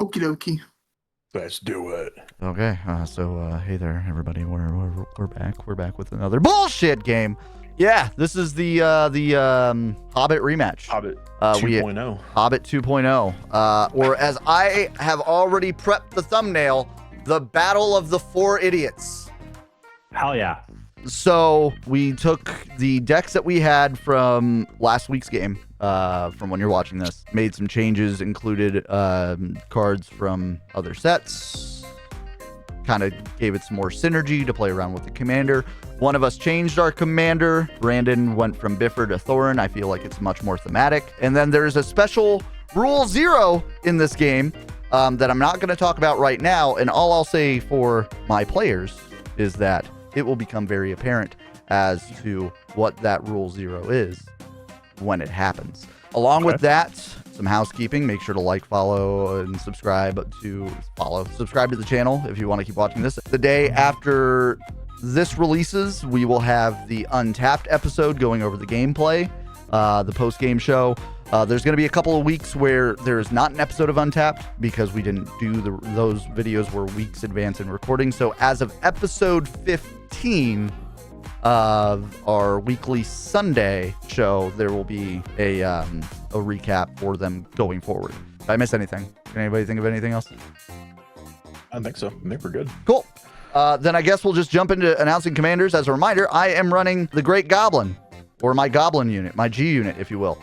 Okie dokie. Let's do it. Okay, hey there, everybody. We're back. We're back with another bullshit game. Yeah, this is the Hobbit rematch. Hobbit 2.0. Hobbit 2.0. Or as I have already prepped the thumbnail, the Battle of the Four Idiots. Hell yeah. So we took the decks that we had from last week's game, from when you're watching this, made some changes, included cards from other sets, kind of gave it some more synergy to play around with the commander. One of us changed our commander. Brandon went from Bifur to Thorin. I feel like it's much more thematic. And then there's a special Rule 0 in this game that I'm not going to talk about right now. And all I'll say for my players is that it will become very apparent as to what that Rule 0 is when it happens. Along with that, some housekeeping. Make sure to like, follow, and subscribe to the channel if you want to keep watching this. The day after this releases, we will have the Untapped episode going over the gameplay, the post-game show. There's going to be a couple of weeks where there's not an episode of Untapped because we didn't do those videos were weeks advance in recording. So as of episode 15 of our weekly Sunday show, there will be a recap for them going forward. Did I miss anything? Can anybody think of anything else? I don't think so. I think we're good. Cool. Then I guess we'll just jump into announcing commanders. As a reminder, I am running the Great Goblin, or my Goblin unit, my G unit, if you will.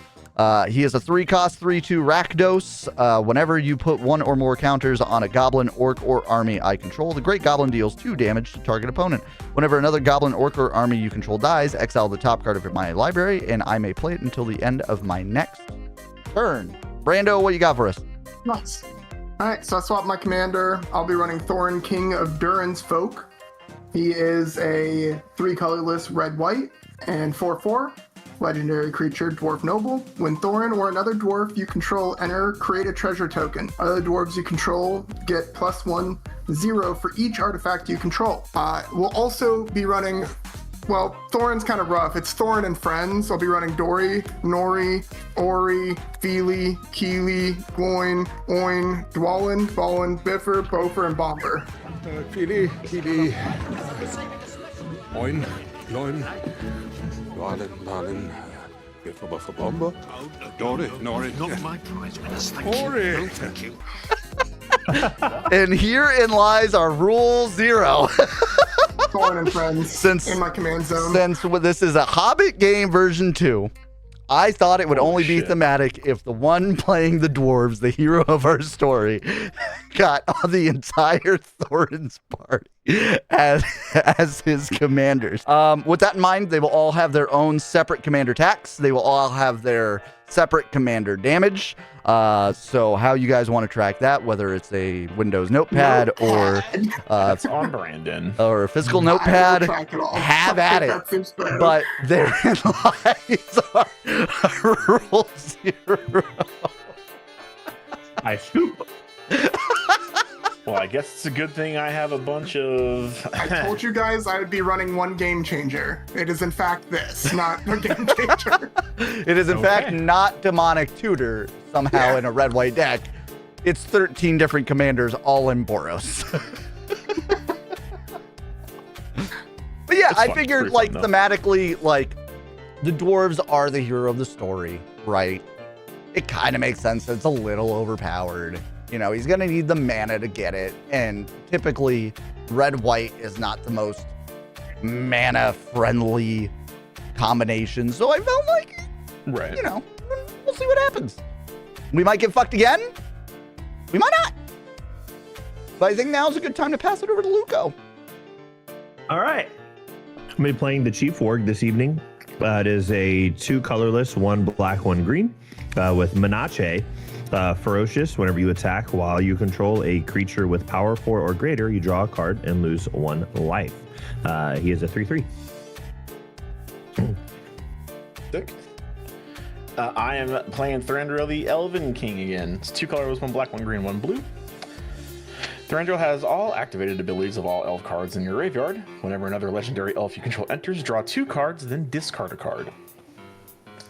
He is a 3-cost, 3/2 Rakdos. Whenever you put one or more counters on a goblin, orc, or army I control, the Great Goblin deals 2 damage to target opponent. Whenever another goblin, orc, or army you control dies, exile the top card of my library, and I may play it until the end of my next turn. Brando, what you got for us? Nice. All right, so I swapped my commander. I'll be running Thorin, King of Durin's Folk. He is a 3-colorless red-white and 4/4. Legendary creature, Dwarf Noble. When Thorin or another dwarf you control enter, create a treasure token. Other dwarves you control get +1/0 for each artifact you control. We'll also be running, well, Thorin's kind of rough. It's Thorin and friends. I'll be running Dory, Nori, Ori, Feely, Keely, Gloin, Oin, Dwalin, Bifur, Bofur, and Bomber. Feely, Keely, Oin, Gloin, Dwalin, Bifur, Bomber, Dory, Nori, Not my prize winners, thank Ori. you. No, thank you. And herein lies our Rule 0. Thorin and friends in my command zone. Since this is a Hobbit game version 2, I thought it would only be thematic if the one playing the dwarves, the hero of our story, got the entire Thorin's party as his commanders. With that in mind, they will all have their own separate commander attacks. They will all have their separate commander damage. So how you guys want to track that, whether it's a Windows notepad or That's on Brandon. or a physical notepad, have at it. But therein lies our Rule 0. I scoop. Well, I guess it's a good thing I have a bunch of... I told you guys I would be running one game changer. It is in fact this, not a game changer. It is in fact not Demonic Tutor somehow in a red-white deck. It's 13 different commanders all in Boros. But yeah, I figured like thematically, like the dwarves are the hero of the story, right? It kind of makes sense. It's a little overpowered. You know, he's going to need the mana to get it. And typically, red-white is not the most mana-friendly combination. So I felt like, you know, we'll see what happens. We might get fucked again. We might not. But I think now's a good time to pass it over to Luco. All right. I'm going to be playing the Chief Warg this evening. It is a 2 colorless, 1 black, 1 green with Menache. Ferocious. Whenever you attack while you control a creature with power 4 or greater, you draw a card and lose 1 life. He is a 3/3. Sick. I am playing Thranduil the Elven King again. It's 2 colorless, 1 black, 1 green, 1 blue. Thranduil has all activated abilities of all elf cards in your graveyard. Whenever another legendary elf you control enters, draw 2 cards, then discard a card.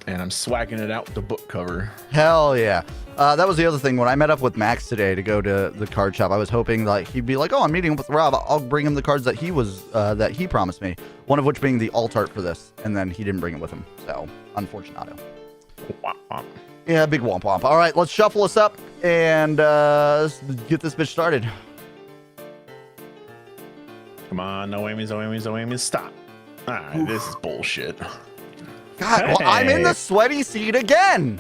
And I'm swagging it out with the book cover. Hell yeah. That was the other thing. When I met up with Max today to go to the card shop, I was hoping like he'd be like, "Oh, I'm meeting with Rob. I'll bring him the cards that he promised me." One of which being the alt art for this, and then he didn't bring it with him. So, unfortunato. Womp womp. Yeah, big womp womp. All right, let's shuffle us up and get this bitch started. Come on, no aimies, no aimies, no aimies. Stop. All right, this is bullshit. God, well, I'm in the sweaty seat again.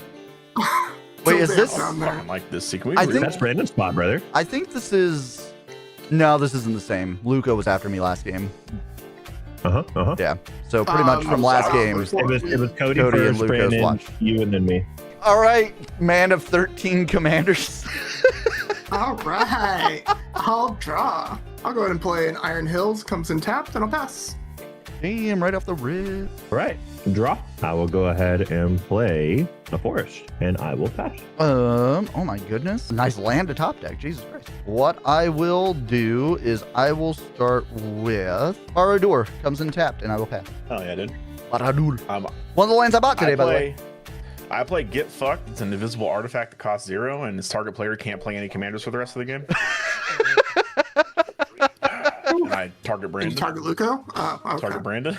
Wait, is this? Down there. Fucking like this. Can we I read think- That's Brandon's spot, brother. I think this is. No, this isn't the same. Luca was after me last game. Yeah. So pretty much from last game. It was Cody Cody and first, Lucas Brandon, watch. you, and then me. All right, man of 13 commanders. All right. I'll draw. I'll go ahead and play an Iron Hills. Comes in tapped, and I'll pass. Damn, right off the rip. All right, draw. I will go ahead and play a forest, and I will pass. Oh my goodness. Nice land to top deck. Jesus Christ. What I will do is I will start with Baradur. Comes in tapped, and I will pass. Oh yeah, dude. Baradur. One of the lands I bought today, by the way. I play Get Fucked. It's an invisible artifact that costs 0, and its target player can't play any commanders for the rest of the game. And I target Did you Brandon. target Luco? Okay. Target Brandon.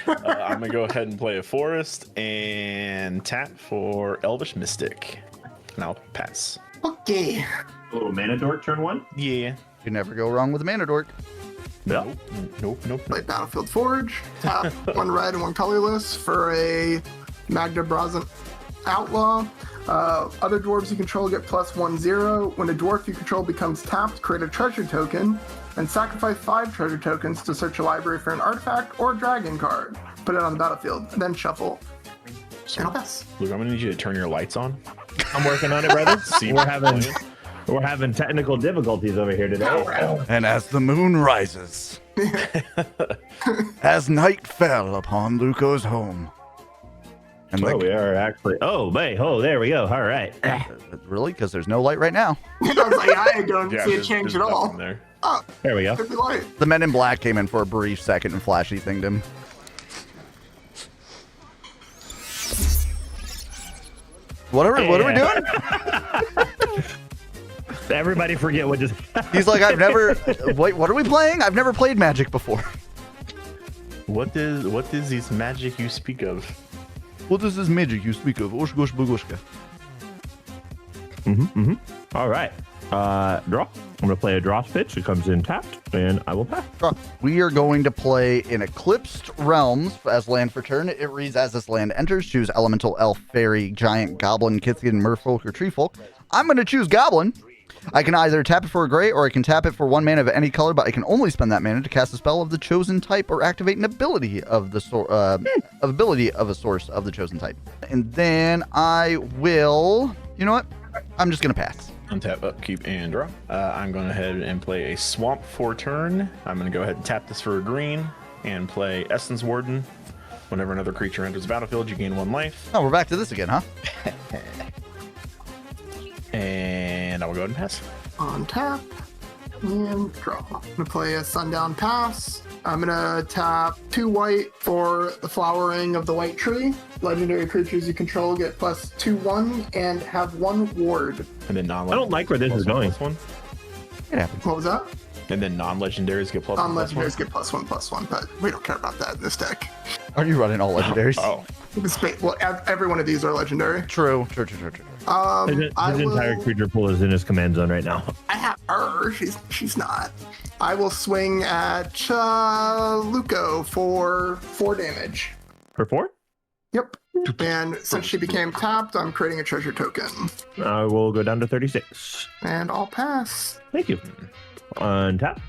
I'm gonna go ahead and play a forest and tap for Elvish Mystic, and I'll pass. Okay. Oh, Mana Dork, turn 1. Yeah. You never go wrong with a mana dork. No. Nope. Play Battlefield Forge. Tap 1 red and 1 colorless for a Magna Brazant Outlaw. Other dwarves you control get +1/0. When a dwarf you control becomes tapped, create a treasure token and sacrifice 5 treasure tokens to search a library for an artifact or dragon card. Put it on the battlefield, then shuffle. And I'll pass. Luke, I'm gonna need you to turn your lights on. I'm working on it, brother. See We're having technical difficulties over here today. And as the moon rises, as night fell upon Luco's home. And Oh, we are actually. Oh, wait. Oh, there we go. All right. really? Because there's no light right now. I was like, I don't Yeah, see a there's change at nothing all. there. Oh, There we go. could be light. The men in black came in for a brief second and flashy thinged him. What are we doing? Everybody forget what just. He's like, I've never. Wait, what are we playing? I've never played Magic before. What is this magic you speak of? What is this magic you speak of? Oshgosh Bogoshka. All right. Draw. I'm going to play a draw pitch. It comes in tapped, and I will pass. We are going to play in Eclipsed Realms as land for turn. It reads, as this land enters, choose Elemental, Elf, Fairy, Giant, Goblin, Kithkin, Merfolk, or Treefolk. I'm going to choose Goblin. I can either tap it for a gray, or I can tap it for 1 mana of any color, but I can only spend that mana to cast a spell of the chosen type or activate an ability of the ability of a source of the chosen type. And then I will, you know what? I'm just gonna pass. Untap, upkeep, and draw. I'm going ahead and play a Swamp for turn. I'm going to go ahead and tap this for a green and play Essence Warden. Whenever another creature enters the battlefield, you gain 1 life. Oh, we're back to this again, huh? And I will go ahead and pass. On tap and draw. I'm gonna play a Sundown Pass. I'm gonna tap 2 white for the flowering of the white tree. Legendary creatures you control get +2/1 and have 1 ward. And then non. I don't like where this is going. +1. It happens. What was that? And then non-legendaries get +1. Non-legendaries get +1/+1, but we don't care about that in this deck. Are you running all legendaries? Oh, Well, every one of these are legendary. True. His I entire will- creature pool is in his command zone right now. I have her. She's not. I will swing at Luco for 4 damage. For 4? Yep. And since she became tapped, I'm creating a treasure token. I will go down to 36. And I'll pass. Thank you. Untap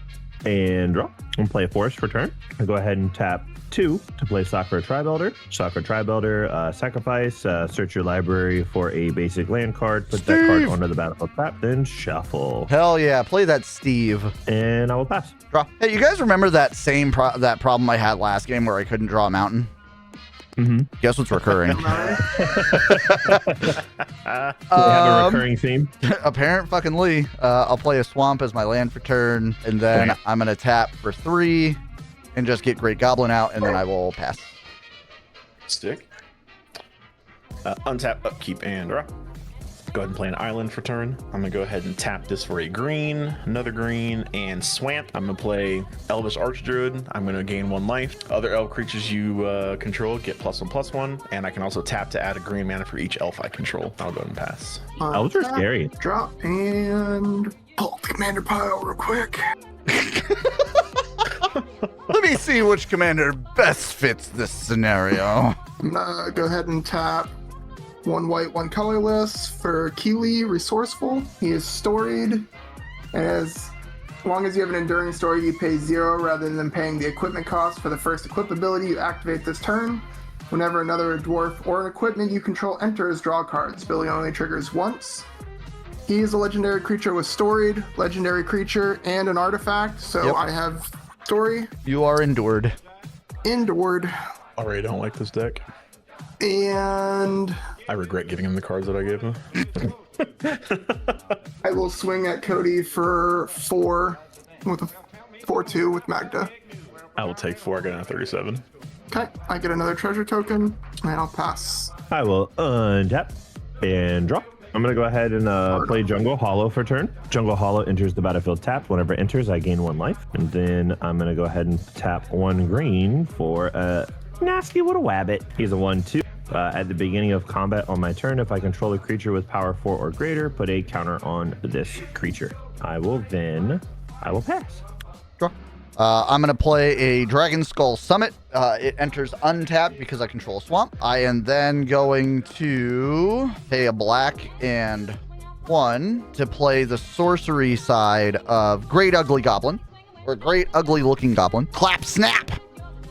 and draw. And play a forest for turn. I'll go ahead and tap 2 to play Sakura Tribuilder. Sakura Tribuilder, sacrifice, search your library for a basic land card, put that card onto the battlefield trap, then shuffle. Hell yeah, play that Steve. And I will pass. Draw. Hey, you guys remember that same that problem I had last game where I couldn't draw a mountain? Mm-hmm. Guess what's recurring? We have a recurring theme. Apparent fucking Lee. I'll play a swamp as my land for turn, and then I'm gonna tap for 3 and just get Great Goblin out, and then I will pass. stick. Untap, upkeep, and draw. Go ahead and play an island for turn. I'm gonna go ahead and tap this for a green, another green, and swamp. I'm gonna play Elvish Archdruid. I'm gonna gain 1 life. Other elf creatures you control get +1/+1, and I can also tap to add a green mana for each elf I control. I'll go ahead and pass. Elves are scary. Drop and pull the commander pile real quick. Let me see which commander best fits this scenario. I'm gonna go ahead and tap 1 white, 1 colorless for Keely Resourceful. He is storied. As long as you have an enduring story, you pay 0 rather than paying the equipment cost for the first equip ability you activate this turn. Whenever another dwarf or an equipment you control enters, draw cards. Ability only triggers once. He is a legendary creature with storied, legendary creature, and an artifact. So Yep. I have story, You are endured. endured, Already don't like this deck. and I regret giving him the cards that I gave him. I will swing at Cody for 4 with a 4/2 with Magda. I will take 4. I got a 37. Okay, I get another treasure token, and I'll pass. I will untap and draw. I'm going to go ahead and play Jungle Hollow for turn. Jungle Hollow enters the battlefield tapped. Whenever it enters, I gain 1 life. And then I'm going to go ahead and tap 1 green for a nasty little wabbit. He's a 1/2. At the beginning of combat on my turn, if I control a creature with power 4 or greater, put a counter on this creature. I will pass. Draw. I'm going to play a Dragon Skull Summit. It enters untapped because I control a swamp. I am then going to pay a black and 1 to play the sorcery side of Great Ugly Goblin, or Great Ugly Looking Goblin. Clap Snap!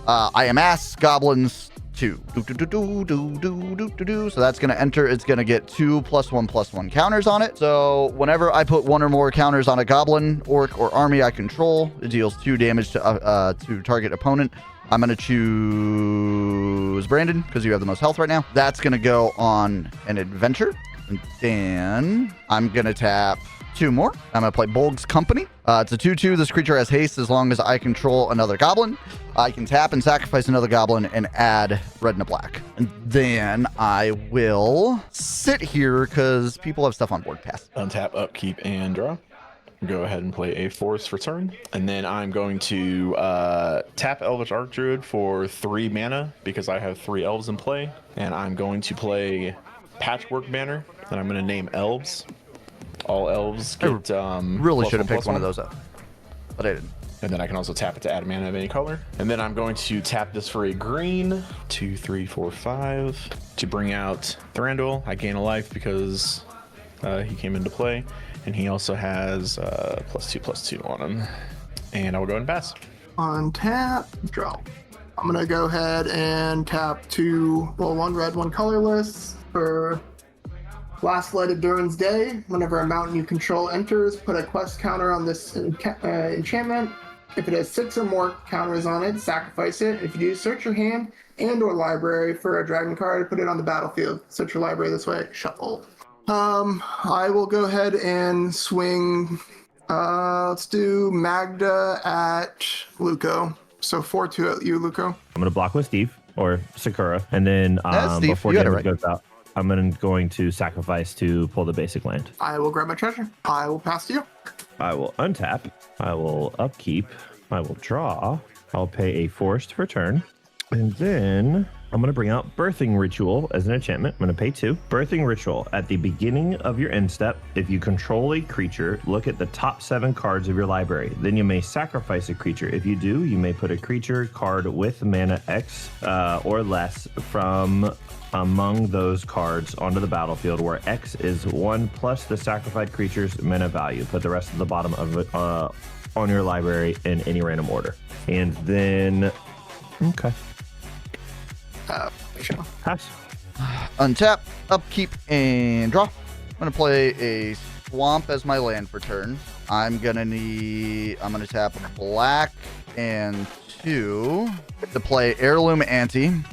I am Ass Goblins 2. So that's going to enter. It's going to get 2 +1/+1 counters on it. So whenever I put 1 or more counters on a goblin, orc, or army I control, it deals 2 damage to target opponent. I'm going to choose Brandon because you have the most health right now. That's going to go on an adventure. And then I'm going to tap 2 more. I'm going to play Bolg's Company. It's a 2/2. This creature has haste as long as I control another goblin. I can tap and sacrifice another goblin and add red and a black. And then I will sit here because people have stuff on board. Pass. Untap, upkeep, and draw. Go ahead and play a forest for turn. And then I'm going to tap Elvish Archdruid for 3 mana because I have 3 elves in play. And I'm going to play Patchwork Banner that I'm going to name elves. All elves get Really should have picked one of those up, but I didn't. And then I can also tap it to add mana of any color. And then I'm going to tap this for a green, 2, 3, 4, 5, to bring out Thranduil. I gain a life because he came into play, and he also has +2/+2 on him. And I will go ahead and pass. On tap, draw. I'm gonna go ahead and tap 2, well, 1 red, 1 colorless for Last Light of Durin's Day. Whenever a mountain you control enters, put a quest counter on this enchantment. If it has 6 or more counters on it, sacrifice it. If you do, search your hand and or library for a dragon card, put it on the battlefield. Search your library this way, shuffle. I will go ahead and swing, let's do Magda at Luco. So 4/2 at you, Luco. I'm going to block with Steve or Sakura. And then Steve, before you got it damage goes out, I'm going to sacrifice to pull the basic land. I will grab my treasure. I will pass to you. I will untap. I will upkeep. I will draw. I'll pay a forest for turn. And then I'm going to bring out Birthing Ritual as an enchantment. I'm going to pay 2. Birthing Ritual. At the beginning of your end step, if you control a creature, look at the top 7 cards of your library. Then you may sacrifice a creature. If you do, you may put a creature card with mana X or less from among those cards onto the battlefield, where X is 1 plus the sacrificed creature's mana value. Put the rest of the bottom of it on your library in any random order. And then, okay. Sure. Pass. Untap, upkeep, and draw. I'm gonna play a swamp as my land for turn. I'm gonna tap black and 2 to play Heirloom Auntie.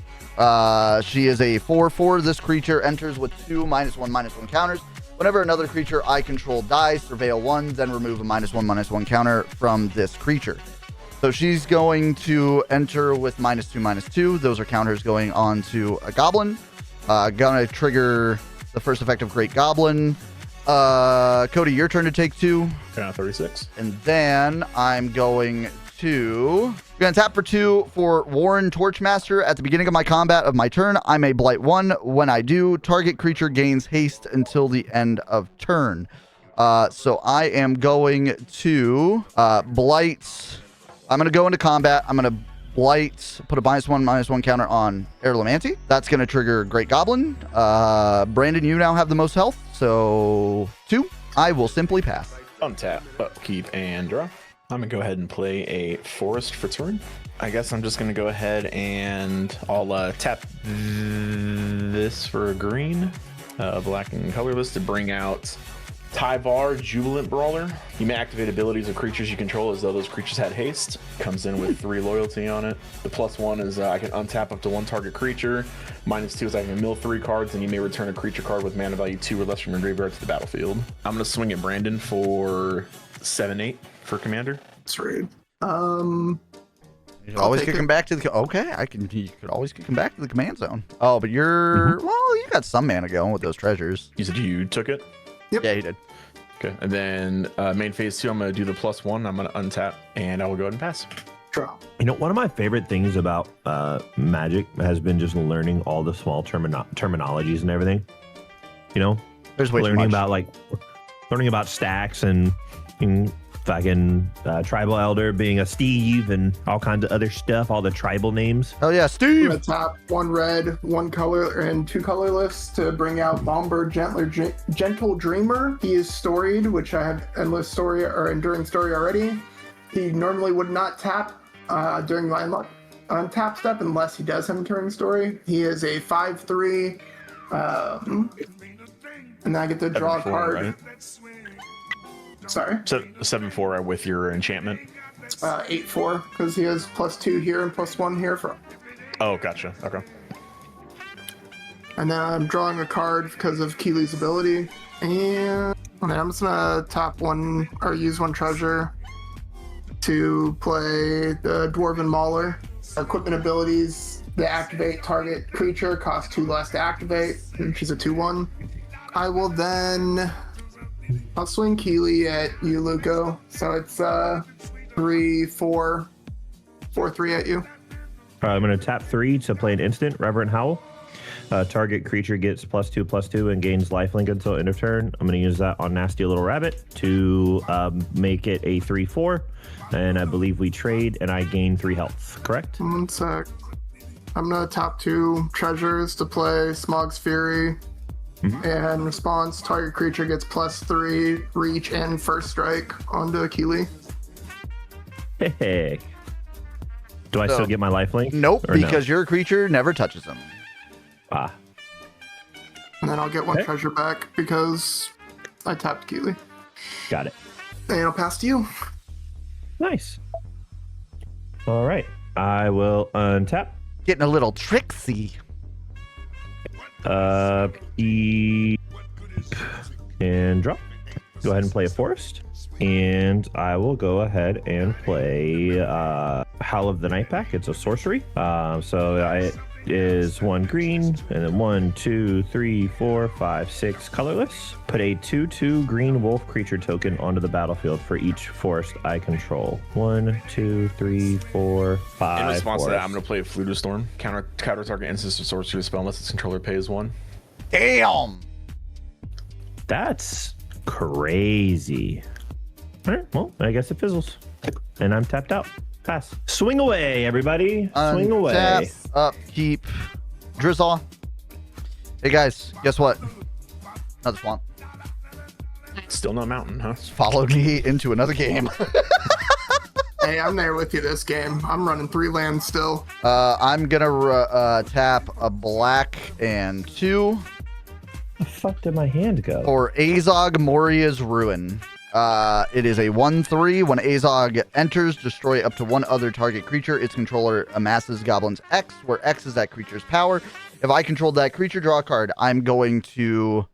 She is a 4/4. This creature enters with 2 -1/1 counters. Whenever another creature I control dies, surveil 1, then remove a -1/1 counter from this creature. So she's going to enter with -2/2. Those are counters going on to a goblin. Gonna trigger the first effect of Great Goblin. Cody, your turn to take 2. 36. And then I'm going to tap for 2 for Warren Torchmaster. At the beginning of my combat of my turn, I may blight 1. When I do, target creature gains haste until the end of turn. So I am going to blight. I'm going to go into combat. I'm going to blight, put a -1/-1 counter on Heirloom-Ante. That's going to trigger Great Goblin. Brandon, you now have the most health. So 2. I will simply pass. Untap, upkeep, and draw. I'm going to go ahead and play a Forest for turn. I guess I'm just going to go ahead and I'll tap this for a green, black and colorless to bring out Tyvar, Jubilant Brawler. You may activate abilities of creatures you control as though those creatures had haste. Comes in with 3 loyalty on it. The +1 is I can untap up to 1 target creature. -2 is I can mill 3 cards, and you may return a creature card with mana value 2 or less from your graveyard to the battlefield. I'm going to swing at Brandon for 7/8 for commander. Sweet. You can always kick him back to the. Okay, you could always kick him back to the command zone. Oh, but you're well. You got some mana going with those treasures. You said you took it? Yep. Yeah, he did. Okay, and then main phase 2, I'm going to do the +1. I'm going to untap, and I will go ahead and pass. Draw. You know, one of my favorite things about Magic has been just learning all the small terminologies and everything. You know, There's way too learning much. learning about stacks and fucking tribal elder being a Steve and all kinds of other stuff. All the tribal names. Oh yeah, I'm Steve. gonna tap 1 red, 1 color, and 2 colorless to bring out Bomber Gentle Dreamer. He is storied, which I have endless story or enduring story already. He normally would not tap during my untap step unless he does have enduring story. He is a 5/3, and then I get to draw a 7/4, card. right? Sorry, 7/4 with your enchantment. 8/4 because he has +2 here and +1 here for. Oh, gotcha. Okay. And then I'm drawing a card because of Keely's ability. And then I'm just gonna tap 1 or use 1 treasure to play the Dwarven Mauler. Equipment abilities, they activate target creature, cost 2 less to activate, and she's a 2/1. I will then I'll swing Keely at you, Luco. So it's 3/4, 4/3 at you. I'm going to tap 3 to play an instant, Reverent Howl. Target creature gets +2/+2 and gains lifelink until end of turn. I'm going to use that on Nasty Little Rabbit to make it a 3/4. And I believe we trade and I gain 3 health, correct? 1 sec. I'm going to tap 2 treasures to play Smog's Fury. And response, target creature gets +3 reach and first strike onto Keely. Hey. Do I still get my lifelink? Nope, Or no? because your creature never touches him. Ah, And then I'll get 1 Okay. treasure back because I tapped Keely. got it. And I'll pass to you. Nice. All right. I will untap. Getting a little tricksy. Keep and drop. Go ahead and play a forest. And I will go ahead and play Howl of the Night Pack. It's a sorcery. So it is 1 green, and then 1, 2, 3, 4, 5, 6 colorless. Put a 2/2 green wolf creature token onto the battlefield for each forest I control. 1, 2, 3, 4, 5. In response to that, I'm forests. going to play a Flute of Storm. Counter target instance or sorcery spell unless its controller pays 1. Damn. That's crazy. All right, well, I guess it fizzles. And I'm tapped out. Pass. Swing away, everybody. Swing away. Untap, upkeep, drizzle. Hey guys, guess what? Another swamp. Still no mountain, huh? Followed me into another game. Hey, I'm there with you this game. I'm running 3 lands still. I'm gonna tap a black and 2 Where the fuck did my hand go? for Azog Moria's Ruin. It is a 1/3. When Azog enters, destroy up to 1 other target creature. Its controller amasses Goblin's X, where X is that creature's power. If I controlled that creature, draw a card. I'm going to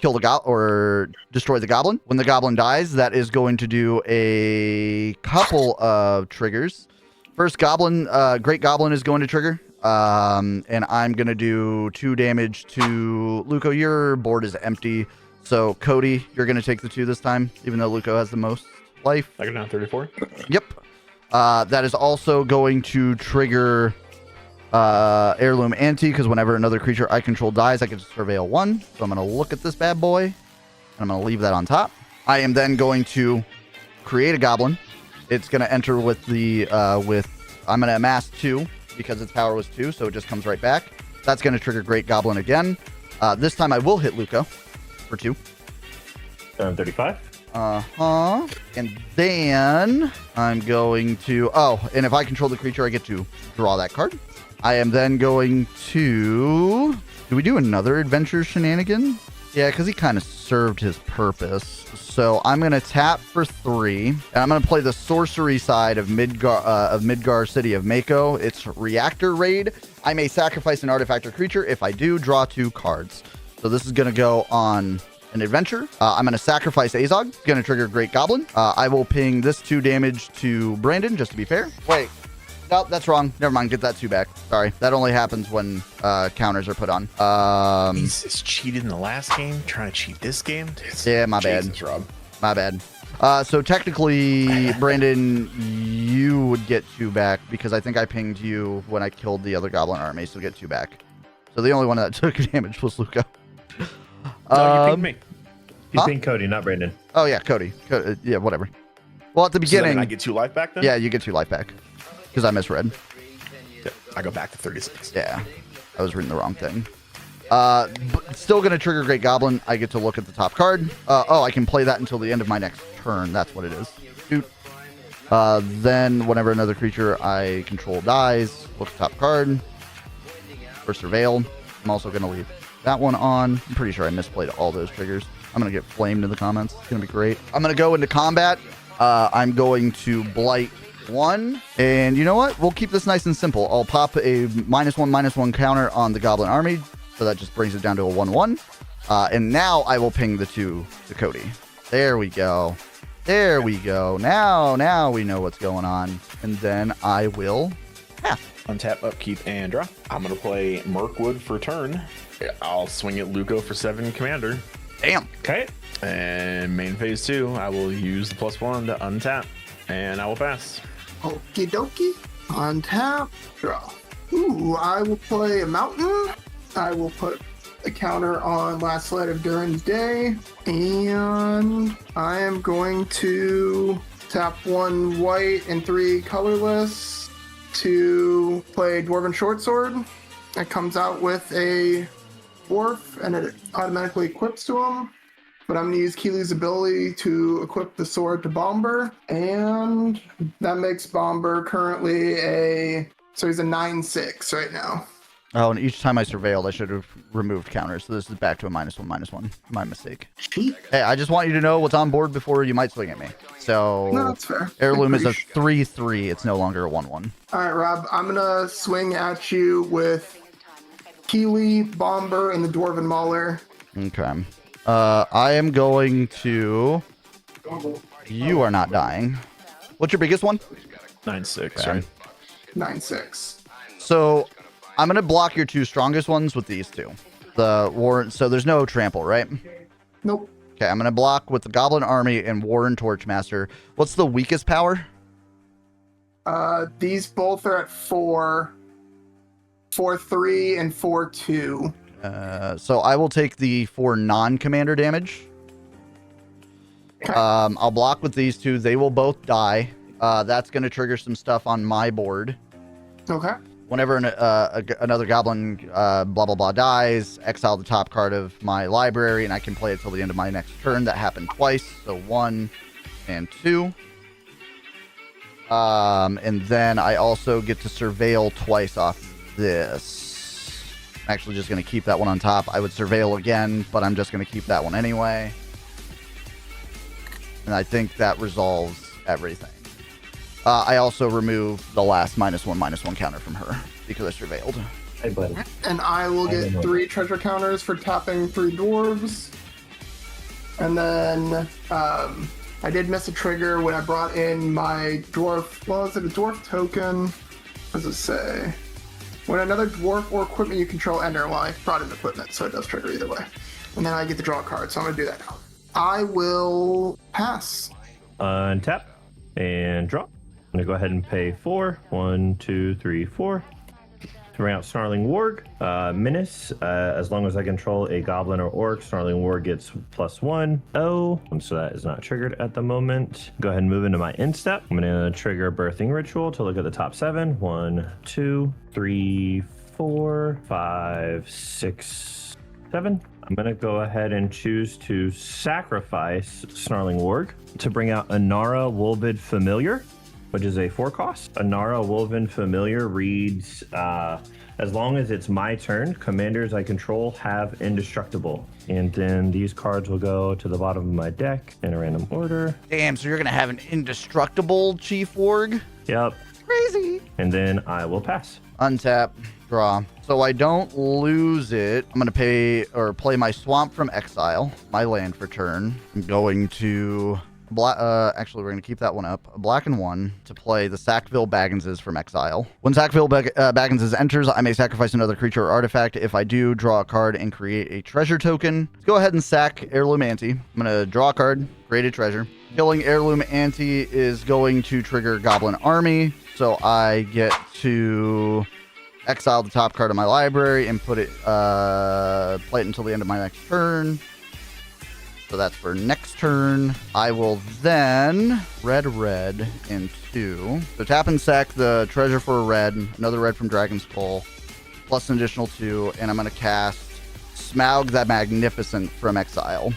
kill the or destroy the Goblin. When the Goblin dies, that is going to do a couple of triggers. First, Great Goblin is going to trigger. And I'm going to do 2 damage to Luco. Your board is empty. So, Cody, you're going to take the 2 this time, even though Luco has the most life. I go down 34. Yep. That is also going to trigger Heirloom Ante, because whenever another creature I control dies, I get to Surveil 1. So I'm going to look at this bad boy, and I'm going to leave that on top. I am then going to create a Goblin. It's going to enter with the, I'm going to amass 2, because its power was 2, so it just comes right back. That's going to trigger Great Goblin again. This time I will hit Luco for 2. Down 35. And then I'm going to... Oh, and if I control the creature, I get to draw that card. I am then going to... Do we do another adventure shenanigan? Yeah, because he kind of served his purpose. So I'm going to tap for 3. And I'm going to play the sorcery side of Midgar City of Mako. It's Reactor Raid. I may sacrifice an artifact or creature. If I do, draw 2 cards. So this is going to go on an adventure. I'm going to sacrifice Azog. It's going to trigger Great Goblin. I will ping this 2 damage to Brandon, just to be fair. Wait. No, that's wrong. Never mind. Get that 2 back. Sorry. That only happens when counters are put on. He's cheated in the last game. Trying to cheat this game. Yeah, my Jesus, bad. Rob. My bad. So technically, Brandon, you would get 2 back because I think I pinged you when I killed the other Goblin army, so get 2 back. So the only one that took damage was Luca. No, you pinged me. You pinged Cody, not Brandon. Oh yeah, Cody. Yeah, whatever. Well, at the beginning, I get 2 life back then. Yeah, you get 2 life back because I misread. Yeah, I go back to 36. Yeah, I was reading the wrong thing. But still going to trigger Great Goblin. I get to look at the top card. I can play that until the end of my next turn. That's what it is. Shoot. Then whenever another creature I control dies, look at the top card. For Surveil. I'm also going to leave that one on. I'm pretty sure I misplayed all those triggers. I'm going to get flamed in the comments. It's going to be great. I'm going to go into combat. I'm going to Blight 1. And you know what? We'll keep this nice and simple. I'll pop a -1/-1 counter on the Goblin army. So that just brings it down to a 1/1. And now I will ping the 2 to Cody. There we go. There we go. Now we know what's going on. And then I will Untap, upkeep, and draw. I'm going to play Mirkwood for turn. I'll swing at Luco for 7 commander. Damn. Okay. And main phase 2, I will use the +1 to untap. And I will pass. Okie dokie. Untap. Draw. Ooh, I will play a mountain. I will put a counter on Last Light of Durin's Day. And I am going to tap 1 white and 3 colorless to play Dwarven Shortsword. It comes out with a dwarf and it automatically equips to him. But I'm going to use Keely's ability to equip the sword to Bomber. And that makes Bomber currently so he's a 9/6 right now. Oh, and each time I surveilled, I should have removed counters. So this is back to a -1/-1. My mistake. Cheat. Hey, I just want you to know what's on board before you might swing at me. So No, that's fair. Heirloom is a 3/3. It's no longer a 1/1. All right, Rob, I'm going to swing at you with Keely, Bomber, and the Dwarven Mauler. Okay. I am going to... You are not dying. What's your biggest one? 9/6, Okay. right? 9/6. So I'm going to block your 2 strongest ones with these 2. The Warren. So there's no trample, right? Nope. Okay, I'm going to block with the Goblin Army and Warren Torchmaster. What's the weakest power? These both are at 4, 4/3, and 4/2. So I will take the 4 non-commander damage. Okay. I'll block with these 2. They will both die. That's going to trigger some stuff on my board. Okay. Whenever another goblin blah blah blah dies, exile the top card of my library, and I can play it till the end of my next turn. That happened twice, so 1 and 2. And then I also get to surveil twice off this. I'm actually just going to keep that one on top. I would surveil again, but I'm just going to keep that one anyway. And I think that resolves everything. I also remove the last -1/-1 counter from her because I surveilled. Hey, buddy. And I will get 3 treasure counters for tapping 3 dwarves. And then I did miss a trigger when I brought in my dwarf. Well, is it a dwarf token? What does it say? When another dwarf or equipment you control enter, well, I brought in equipment, so it does trigger either way. And then I get to draw a card, so I'm going to do that now. I will pass. Untap and draw. I'm going to go ahead and pay 4. 1, 2, 3, 4. To bring out Snarling Warg. Menace. As long as I control a Goblin or Orc, Snarling Warg gets +1. Oh, so that is not triggered at the moment. Go ahead and move into my end step. I'm going to trigger Birthing Ritual to look at the top 7. 1, 2, 3, 4, 5, 6, 7. I'm going to go ahead and choose to sacrifice Snarling Warg to bring out Anara Wolvid Familiar, which is a 4 cost. Anara Wolven Familiar reads, as long as it's my turn, commanders I control have indestructible. And then these cards will go to the bottom of my deck in a random order. Damn, so you're going to have an indestructible Chief Warg? Yep. Crazy. And then I will pass. Untap, draw. So I don't lose it. I'm going to play my Swamp from Exile, my land for turn. I'm going to... actually, we're going to keep that one up. A black and 1 to play the Sackville Bagginses from Exile. When Sackville Bagginses enters, I may sacrifice another creature or artifact. If I do, draw a card and create a treasure token. Let's go ahead and sack Heirloom Ante. I'm going to draw a card, create a treasure. Killing Heirloom Ante is going to trigger Goblin Army, so I get to exile the top card of my library and put it, play it until the end of my next turn. So that's for next turn. I will then red, and 2. So tap and sack the treasure for a red, another red from Dragon Skull, plus an additional 2, and I'm going to cast Smaug the Magnificent from Exile.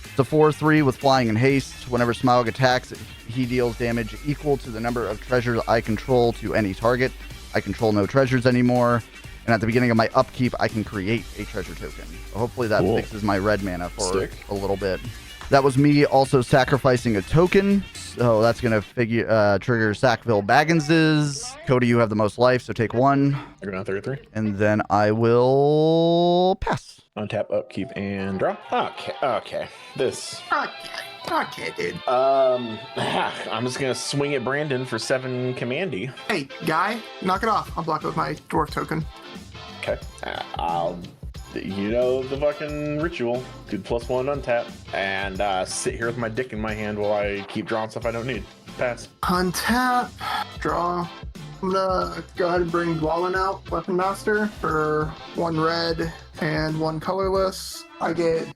It's a 4/3 with flying and haste. Whenever Smaug attacks, he deals damage equal to the number of treasures I control to any target. I control no treasures anymore. And at the beginning of my upkeep, I can create a treasure token. So hopefully that fixes my red mana for a little bit. That was me also sacrificing a token. So that's going to trigger Sackville Bagginses. Cody, you have the most life, so take 1. I go down 33. And then I will pass. Untap, upkeep, and draw. Okay. This. Okay, dude. I'm just gonna swing at Brandon for 7 commandy. Hey, guy, knock it off. I'll block it with my dwarf token. Okay. You know the fucking ritual. Do +1 untap and sit here with my dick in my hand while I keep drawing stuff I don't need. Pass. Untap, draw. I'm gonna go ahead and bring Goblin out, Weapon Master, for 1 red and 1 colorless. I get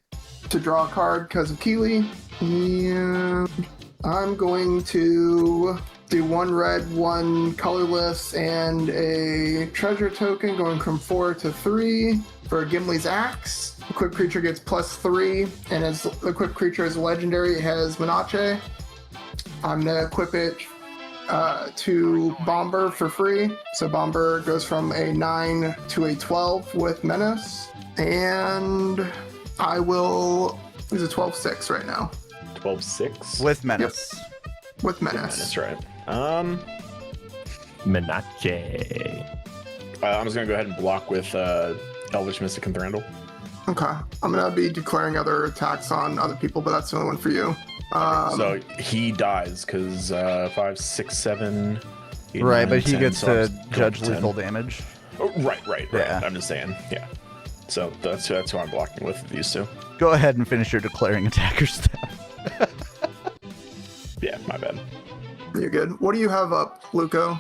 to draw a card because of Keeley. And I'm going to do 1 red, 1 colorless, and a treasure token going from 4 to 3 for Gimli's Axe. Equipped creature gets +3, and as the equipped creature is legendary, it has Menace. I'm going to equip it to Bomber for free. So Bomber goes from a 9 to a 12 with Menace. And I will use a 12/6 right now. 12/6? With Menace. Yep. With Menace. That's right. Menace. I'm just gonna go ahead and block with Elvish Mystic and Thranduil. Okay. I'm going to be declaring other attacks on other people, but that's the only one for you. So he dies because 5, 6, 7. 8, Right, 9, but he 10, gets so to I'm judge going lethal 10. damage. Oh, right. Yeah. I'm just saying, yeah. So that's who I'm blocking with these 2. Go ahead and finish your declaring attacker step. Yeah, my bad. You're good. What do you have up, Luco?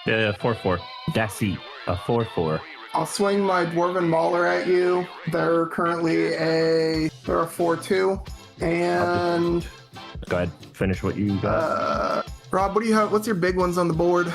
Yeah, 4/4. Dassy, a 4/4. I'll swing my Dwarven Mauler at you. They're currently a 4/2. And Go ahead, finish what you got. Rob, what do you have? What's your big ones on the board?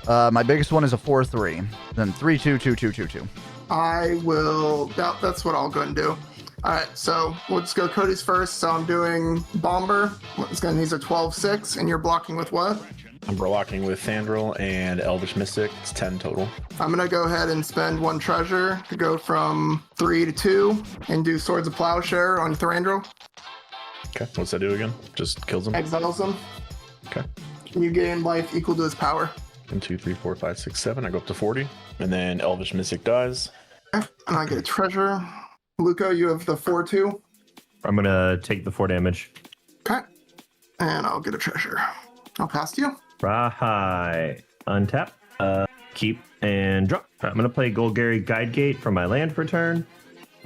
My biggest one is a 4/3. Then 3/2/2/2/2/2. I will. That's what I'll go and do. All right, so we'll just go Cody's first. So I'm doing Bomber. It's gonna need a 12/6, and you're blocking with what? I'm blocking with Thranduil and Elvish Mystic. It's 10 total. I'm gonna go ahead and spend 1 treasure to go from 3 to 2, and do Swords of Plowshare on Thranduil. Okay, what's that do again? Just kills him? Exiles him. Okay. You gain life equal to his power. 1, 2, 3, 4, 5, 6, 7. I go up to 40. And then Elvish Mystic dies. Okay, and I get a treasure. Luco, you have the 4/2. I'm gonna take the 4 damage. Okay. And I'll get a treasure. I'll pass to you. Right. Untap. Keep. and drop. I'm going to play Golgari Guidegate from my land for turn.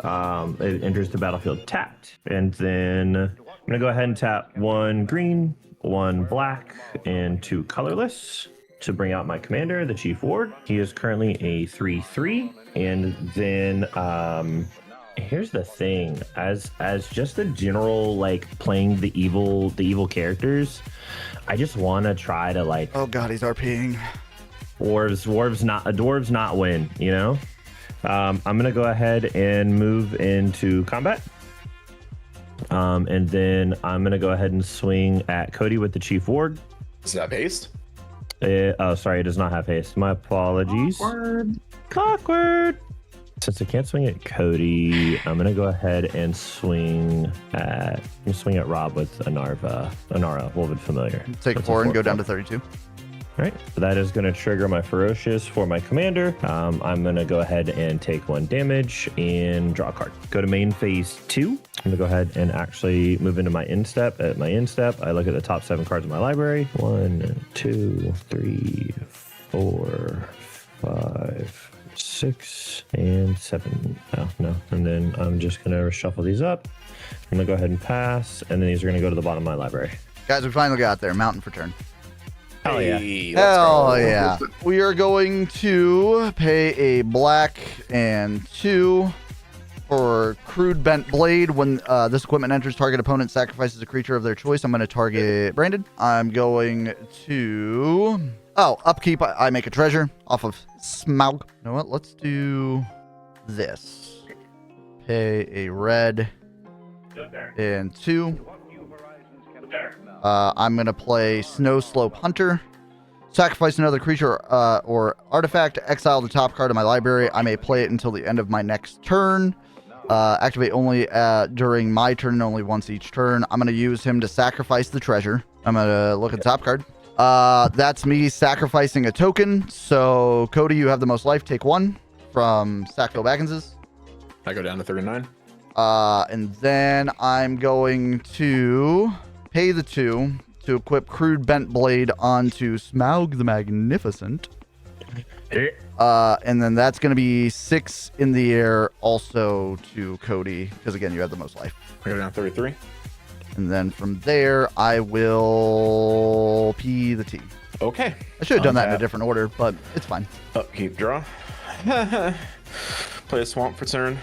It enters the battlefield tapped. And then I'm going to go ahead and tap 1 green, 1 black, and 2 colorless to bring out my commander, the Chief Warg. He is currently a 3/3. And then here's the thing. As just a general, like, playing the evil characters, I just want to try to, like... Oh god, he's RPing. Dwarves not win, you know? I'm going to go ahead and move into combat. And then I'm going to go ahead and swing at Cody with the Chief Warg. Does it have haste? Oh, sorry, it does not have haste. My apologies. Awkward. Since I can't swing at Cody, I'm going to go ahead and swing at Rob with Anara, Woven Familiar. Take a 4 and go down to 32. All right, so that is going to trigger my Ferocious for my commander. I'm going to go ahead and take 1 damage and draw a card. Go to main phase 2. I'm going to go ahead and actually move into my end step. At my end step, I look at the top 7 cards of my library. 1, 2, 3, 4, 5, 6, and 7. Oh, no. And then I'm just going to shuffle these up. I'm going to go ahead and pass, and then these are going to go to the bottom of my library. Guys, we finally got there. Mountain for turn. Hell yeah. Hey, let's Hell go. yeah. We are going to pay a black and 2 for Crude Bent Blade. When this equipment enters, target opponent sacrifices a creature of their choice. I'm going to target Brandon. I'm going to... Oh, upkeep. I make a treasure off of Smaug. You know what? Let's do this. Pay a red and 2. I'm going to play Snow Slope Hunter. Sacrifice another creature or artifact. Exile the top card of my library. I may play it until the end of my next turn. Activate only during my turn and only once each turn. I'm going to use him to sacrifice the treasure. I'm going to look at the top card. That's me sacrificing a token. So, Cody, you have the most life. Take 1 from Sackville Baggins's. I go down to 39. And then I'm going to pay the 2 to equip Crude Bent Blade onto Smaug the Magnificent. And then that's going to be 6 in the air also to Cody, because again, you have the most life. I go down to 33. And then from there, I will P the T. Okay. I should have done that in a Untap. different order, but it's fine. Upkeep, draw. Play a swamp for turn.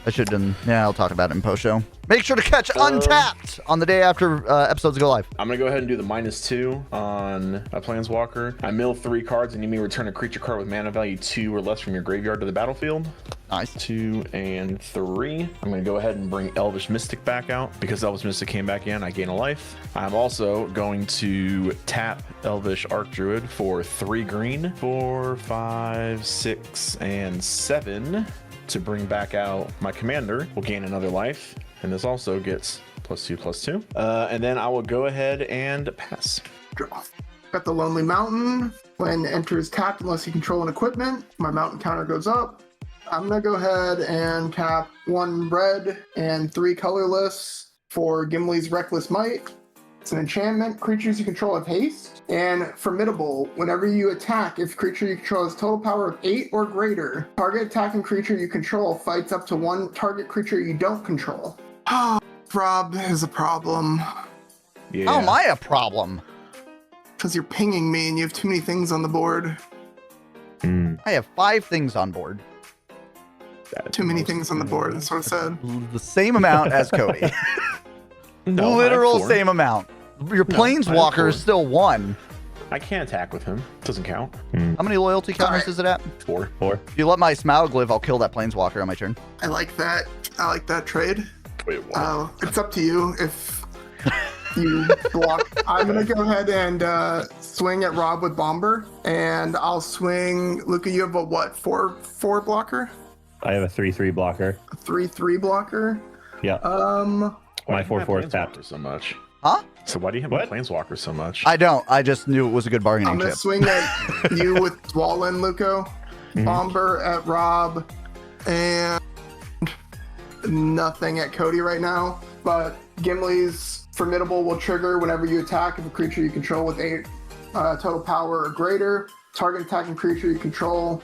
I should have done... Yeah, I'll talk about it in post-show. Make sure to catch Untapped on the day after episodes go live. I'm going to go ahead and do the -2 on a Planeswalker. I mill 3 cards, and you may return a creature card with mana value 2 or less from your graveyard to the battlefield. Nice. 2 and 3. I'm going to go ahead and bring Elvish Mystic back out. Because Elvish Mystic came back in, I gain a life. I'm also going to tap Elvish Archdruid for 3 green, 4, 5, 6, and 7 to bring back out my commander. Will gain another life. And this also gets +2/+2. And then I will go ahead and pass. Draw. Got the Lonely Mountain. When enters tapped unless you control an equipment, my mountain counter goes up. I'm going to go ahead and tap 1 red and 3 colorless for Gimli's Reckless Might. It's an enchantment. Creatures you control have haste. And Formidable. Whenever you attack, if creature you control has total power of 8 or greater, target attacking creature you control fights up to 1 target creature you don't control. Oh, Rob is a problem. Yeah. How am I a problem? Because you're pinging me and you have too many things on the board. I have 5 things on board. Too many things on the board, that's what I said. The same amount as Cody. No, I Literal have 4. same amount. Your No, I have Planeswalker 4. is still 1. I can't attack with him. Doesn't count. How many loyalty counters Alright. is it at? 4. If you let my Smaug live, I'll kill that Planeswalker on my turn. I like that. I like that trade. Wait, what? It's up to you if you block. I'm going to go ahead and swing at Rob with Bomber, and I'll swing. Luca, you have a what? 4/4 blocker? I have a 3/3 blocker. A 3/3 blocker? Yeah. Why My do you have 4/4 is tapped. Planeswalker so much? Huh? So why do you have What? my Planeswalker so much? I don't. I just knew it was a good I'm bargaining going to chip. swing at you with Dwalin, Luco. Bomber at Rob, and nothing at Cody right now. But Gimli's Formidable will trigger whenever you attack if a creature you control with 8 total power or greater. target attacking creature you control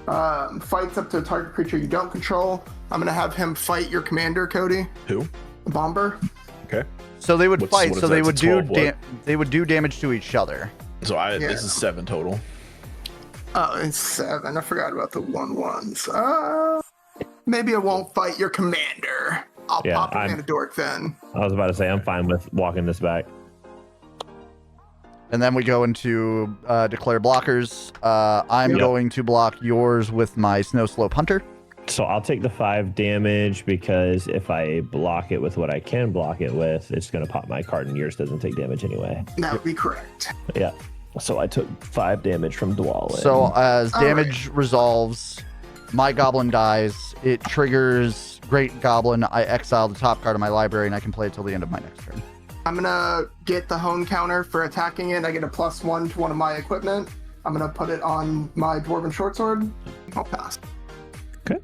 fights up to a target creature you don't control. I'm going to have him fight your commander, Cody. Who? The Bomber. Okay. So they would fight. what So is they that? would It's do 12 what? they would do damage to each other. So this is 7 total. Oh, it's 7. I forgot about the 1/1s. Maybe I won't fight your commander. I'll pop a Dork then. I was about to say I'm fine with walking this back. And then we go into declare blockers. I'm going to block yours with my Snow Slope Hunter. So I'll take the 5 damage because if I block it with what I can block it with, it's going to pop my card and yours doesn't take damage anyway. That would be correct. Yeah. So I took 5 damage from Dwalin. So as damage resolves, my goblin dies. It triggers Great Goblin. I exile the top card of my library and I can play it till the end of my next turn. I'm going to get the hone counter for attacking it. I get a +1 to one of my equipment. I'm going to put it on my Dwarven Shortsword. I'll pass. Okay.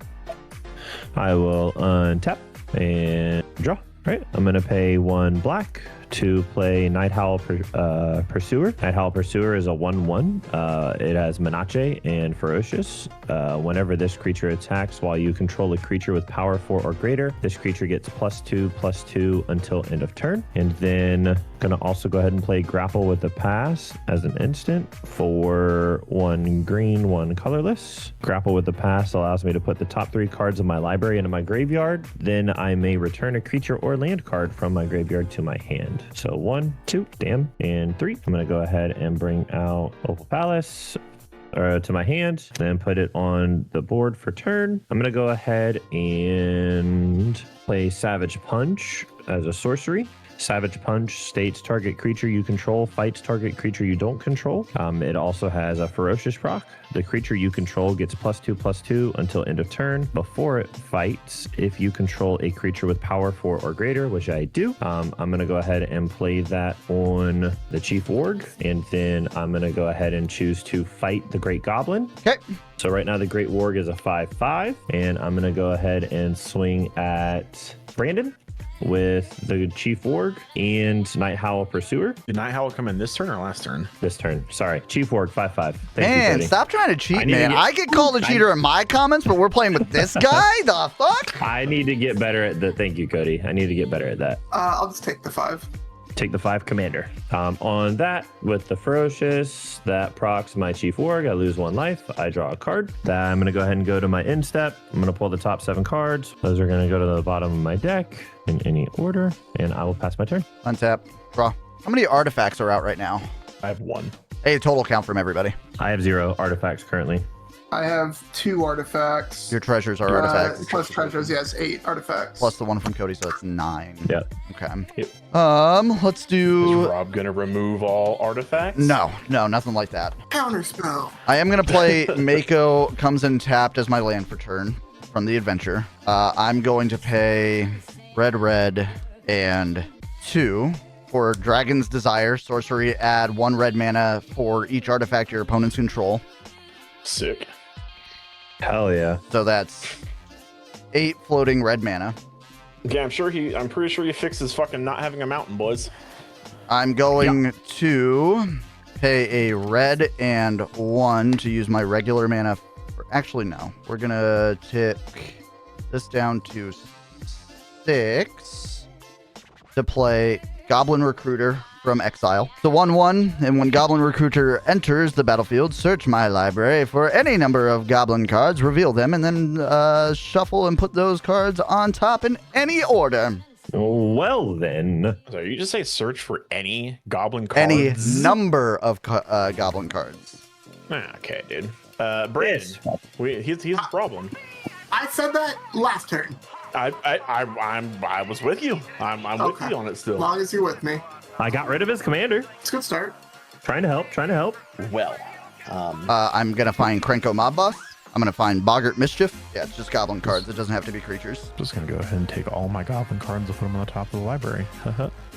I will untap and draw. Right. I'm going to pay 1 black to play Night Howl Pursuer. Night Howl Pursuer is a 1/1. It has Menace and Ferocious. Whenever this creature attacks while you control a creature with power 4 or greater, this creature gets +2/+2 until end of turn. And then going to also go ahead and play Grapple with the Pass as an instant for 1 green, 1 colorless. Grapple with the Pass allows me to put the top 3 cards of my library into my graveyard. Then I may return a creature or land card from my graveyard to my hand. So 1, 2, damn, and 3. I'm going to go ahead and bring out Opal Palace to my hand, then put it on the board for turn. I'm going to go ahead and play Savage Punch as a sorcery. Savage Punch states target creature you control fights target creature you don't control. It also has a Ferocious proc. The creature you control gets +2/+2 until end of turn. Before it fights, if you control a creature with power 4 or greater, which I do, I'm going to go ahead and play that on the Chief Warg. And then I'm going to go ahead and choose to fight the Great Goblin. Okay. So right now the Great Warg is a 5/5. And I'm going to go ahead and swing at Brandon with the Chief Warg and Night Howl Pursuer. Did Night Howl come in this turn or last turn? This turn. Sorry. Chief Warg 5/5. Thank you, Man, Cody. stop trying to cheat, need to man. get- I get called a cheater in my comments, but we're playing with this guy? The fuck? I need to get better at that. Thank you, Cody. I need to get better at that. I'll just take the 5. Take the 5 commander. On that, with the Ferocious, that procs my Chief Warg. I lose 1 life. I draw a card. I'm going to go ahead and go to my end step. I'm going to pull the top 7 cards. Those are going to go to the bottom of my deck in any order, and I will pass my turn. Untap. Draw. How many artifacts are out right now? I have 1. Hey, total count from everybody. I have 0 artifacts currently. I have 2 artifacts. Your treasures are artifacts. Plus treasures, yes, 8 artifacts. Plus the one from Cody, so that's 9. Yeah. Okay. Yep. Let's Is do... Rob going to remove all artifacts? No, nothing like that. Counterspell. I am going to play Mako comes in tapped as my land for turn from the adventure. I'm going to pay red, and 2 for Dragon's Desire. Sorcery, add 1 red mana for each artifact your opponents control. Sick. Hell yeah. So that's 8 floating red mana. Yeah, I'm pretty sure he fixes fucking not having a mountain, boys. I'm going to pay a red and 1 to use my regular mana. Actually, no. We're going to tick this down to 6 to play Goblin Recruiter from Exile. The 1/1, and when Goblin Recruiter enters the battlefield, search my library for any number of Goblin cards, reveal them, and then shuffle and put those cards on top in any order. Well, then. So you just say search for any goblin cards? Any number of Goblin cards. Okay, dude. Brandon, he's the problem. I said that last turn. I was with you. I'm with you on it still. As long as you're with me. I got rid of his commander. It's a good start. Trying to help. Well, I'm going to find Krenko Mob Boss. I'm going to find Boggart Mischief. Yeah, it's just Goblin cards. It doesn't have to be creatures. just gonna go ahead and take all my goblin cards and put them on the top of the library.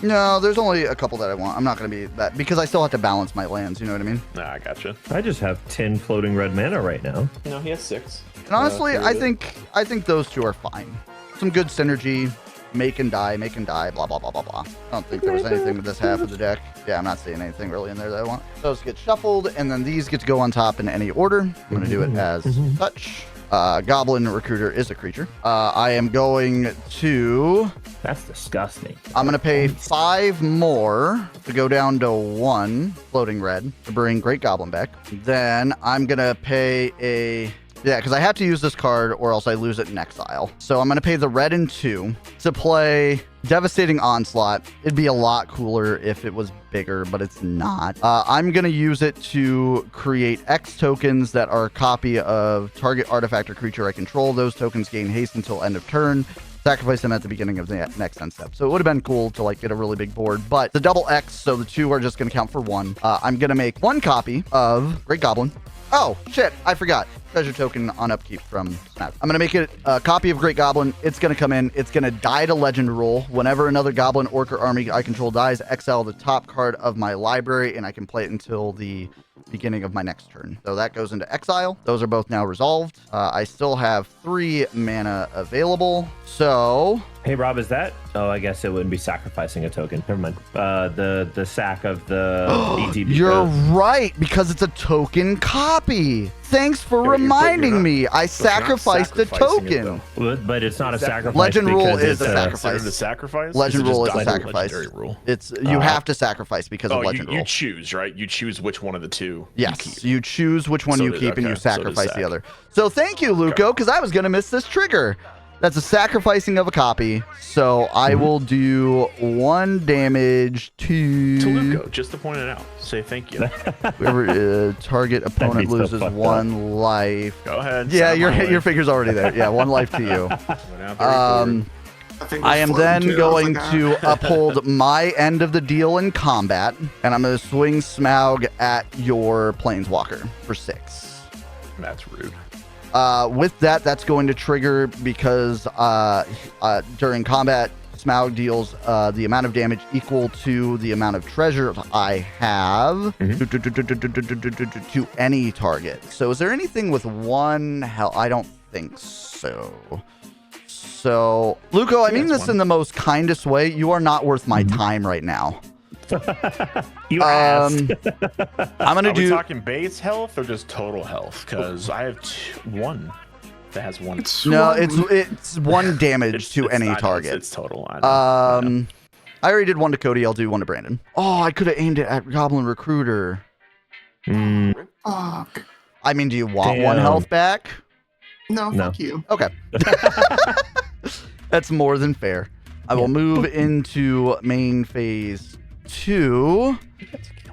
No, there's only a couple that I want. I'm not going to be that because I still have to balance my lands. You know what I mean? Nah, I gotcha. I just have 10 floating red mana right now. No, he has 6. And honestly, here I it is. think those two are fine. Some good synergy. make and die, blah, blah, blah, blah, blah. I don't think there was anything with this half of the deck. Yeah, I'm not seeing anything really in there that I want. Those get shuffled, and then these get to go on top in any order. I'm going to do it as such. Goblin Recruiter is a creature. I am going to... That's disgusting. I'm going to pay 5 more to go down to 1 floating red to bring Great Goblin back. Then I'm going to pay a... Yeah, because I have to use this card or else I lose it in exile. So I'm going to pay the red and 2 to play Devastating Onslaught. It'd be a lot cooler if it was bigger, but it's not. I'm going to use it to create X tokens that are a copy of target artifact or creature I control. Those tokens gain haste until end of turn. Sacrifice them at the beginning of the next end step. So it would have been cool to like get a really big board, but the double X, so the 2 are just going to count for 1. I'm going to make 1 copy of Great Goblin. Oh, shit, I forgot. Treasure token on upkeep from Snap. I'm going to make it a copy of Great Goblin. It's going to come in. It's going to die to legend roll. Whenever another goblin, orc, or army I control dies, exile the top card of my library, and I can play it until the beginning of my next turn. So that goes into exile. Those are both now resolved. I still have 3 mana available. So... Hey, Rob, is that... Oh, I guess it wouldn't be sacrificing a token. Never mind. The sack of the ETB. You're right, because it's a token copy. Thanks for reminding me. I sacrificed a token. But it's not a sacrifice. Legend rule is a sacrifice. sacrifice. Legend rule is a sacrifice. Rule? It's you have to sacrifice because of legend rule. You choose, right? You choose which one of the 2. Yes, you choose which one you keep and you sacrifice so the other. So thank you, Luco, because I was going to miss this trigger. That's a sacrificing of a copy. So I will do 1 damage to Luco, just to point it out. Say thank you. Whoever target opponent so loses 1 life. Go ahead. Yeah, your figure's already there. Yeah, 1 life to you. I am then going to uphold my end of the deal in combat, and I'm going to swing Smaug at your Planeswalker for 6. That's rude. With that, that's going to trigger because during combat, Smaug deals the amount of damage equal to the amount of treasure I have to any target. So is there anything with 1 health? I don't think so. So, Luco, I mean this in the most kindest way. You are not worth my time right now. You asked. I'm gonna do. Are we talking base health or just total health? Because I have 1 that has 1. No, it's 1 damage to any target. It's total. I already did 1 to Cody. I'll do 1 to Brandon. Oh, I could have aimed it at Goblin Recruiter. Fuck. I mean, do you want 1 health back? No, fuck you. Okay. That's more than fair. I will move into main phase 2.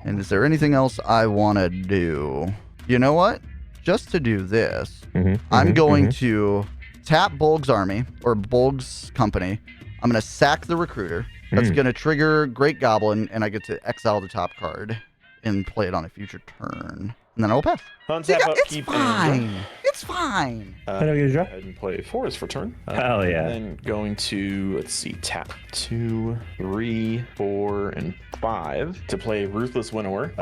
And is there anything else I want to do? You know what? Just to do this, I'm going to tap Bolg's army or Bolg's company. I'm going to sack the recruiter. That's going to trigger Great Goblin, and I get to exile the top card and play it on a future turn. And then I will pass. It's fine. It's fine. Go ahead and play Forest for turn. Hell yeah. And then going to, let's see, tap 2, 3, 4, and 5 to play Ruthless Winnower.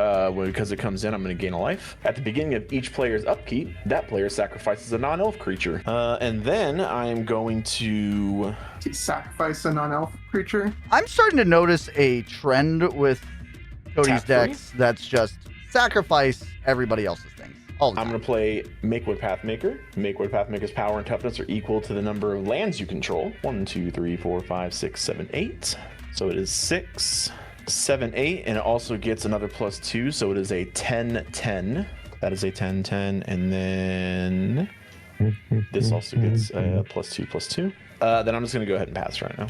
Because it comes in, I'm going to gain a life. At the beginning of each player's upkeep, that player sacrifices a non-elf creature. And then I'm going to sacrifice a non-elf creature. I'm starting to notice a trend with Cody's decks that's just sacrifice everybody else's things all the time. I'm going to play Makewood Pathmaker. Makewood Pathmaker's power and toughness are equal to the number of lands you control. 1, 2, 3, 4, 5, 6, 7, 8. So it is 6, 7, 8, and it also gets another +2, so it is a 10-10. That is a 10-10, and then this also gets +2/+2. Then I'm just going to go ahead and pass right now.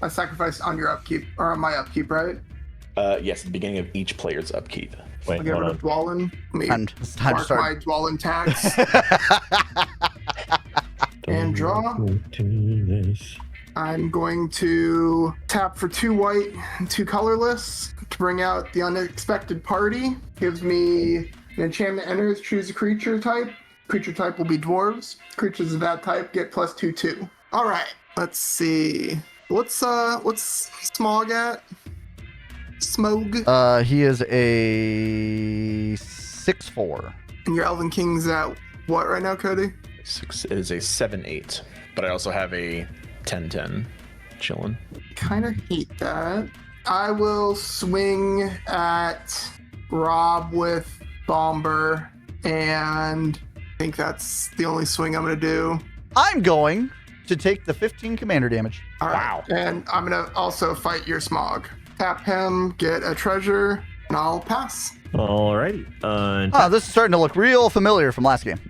I sacrifice on your upkeep, or on my upkeep, right? Yes, at the beginning of each player's upkeep. Wait, I'll get rid of Dwallin. It's time to Mark start. my Dwallin tax. And draw. I'm going to tap for 2 white and 2 colorless to bring out the Unexpected Party. Gives me an enchantment enters, choose a creature type. Creature type will be dwarves. Creatures of that type get +2/2. All right, let's see. What's Smog at? Smog? He is a 6/4. And your Elven King's at what right now, Cody? It is a 7/8. but I also have a 10/10 chilling. Kind of hate that. I will swing at Rob with Bomber, and I think that's the only swing I'm going to do. I'm going to take the 15 commander damage. All right. Wow. And I'm going to also fight your Smog. Tap him, get a treasure, and I'll pass. Alrighty. Oh, this is starting to look real familiar from last game.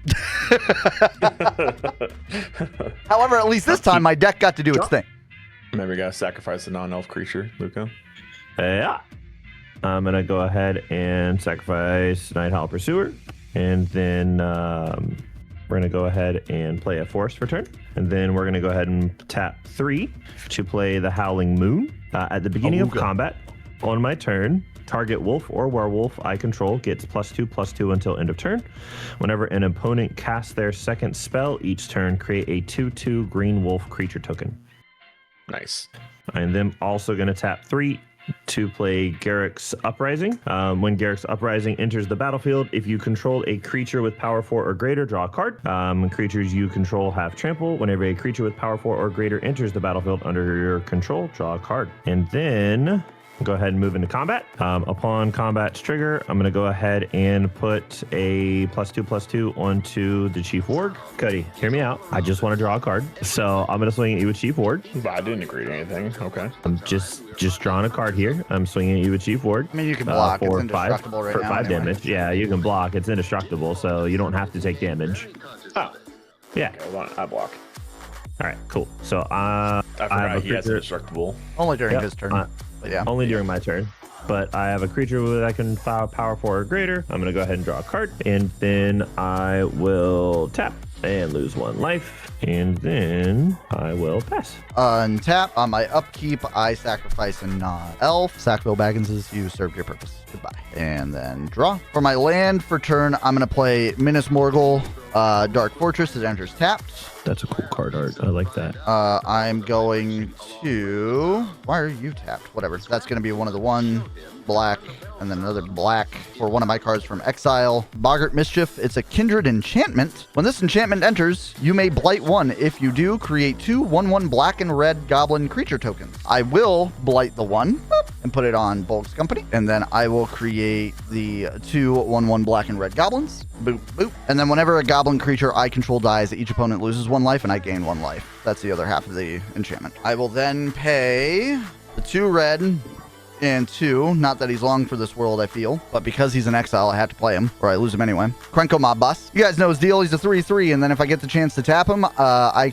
However, at least this time my deck got to do its thing. Maybe we gotta sacrifice a non-elf creature, Luca. Yeah. I'm going to go ahead and sacrifice Nighthawk Pursuer. And then we're going to go ahead and play a Forest for turn. And then we're going to go ahead and tap 3 to play the Howling Moon. At the beginning of combat, on my turn, target wolf or werewolf I control gets +2/+2 until end of turn. Whenever an opponent casts their second spell each turn, create a 2/2 green wolf creature token. Nice. And then also going to tap 3 to play Garruk's Uprising. When Garruk's Uprising enters the battlefield, if you control a creature with power 4 or greater, draw a card. Creatures you control have trample. Whenever a creature with power 4 or greater enters the battlefield under your control, draw a card. And then go ahead and move into combat. Upon combat's trigger, I'm going to go ahead and put a +2/+2 onto the Chief Warg. Cody, hear me out. I just want to draw a card. So I'm going to swing at you with Chief Warg. But I didn't agree to anything. Okay. I'm just drawing a card here. I'm swinging at you with Chief Warg. I mean, you can block. It's for indestructible right for now. 5 anyway. damage. Yeah, you can block. It's indestructible, so you don't have to take damage. Oh. Yeah. Okay, I block. All right, cool. So I have forgot a he has creature- indestructible. Only during Yep. his turn. But yeah. only during my turn. But I have a creature that I can file power 4 or greater. I'm going to go ahead and draw a card. And then I will tap and lose 1 life. And then I will pass. Untap. On my upkeep, I sacrifice a non-elf. Sackville Bagginses, you served your purpose. Goodbye. And then draw. For my land for turn, I'm going to play Minas Morgul, Dark Fortress. It enters tapped. That's a cool card art. I like that. I'm going to... Why are you tapped? Whatever. That's going to be one of the 1 black and then another black for one of my cards from exile. Boggart Mischief. It's a kindred enchantment. When this enchantment enters, you may blight 1. If you do, create 2 1/1 black and red goblin creature tokens. I will blight the 1 and put it on Bulk's Company. And then I will create the 2 1/1 black and red goblins. Boop, boop. And then whenever a goblin creature I control dies, each opponent loses 1 life and I gain 1 life. That's the other half of the enchantment. I will then pay the 2 red and 2. Not that he's long for this world, I feel, but because he's an exile, I have to play him, or I lose him anyway. Krenko Mob Boss. You guys know his deal. He's a 3/3, and then if I get the chance to tap him, I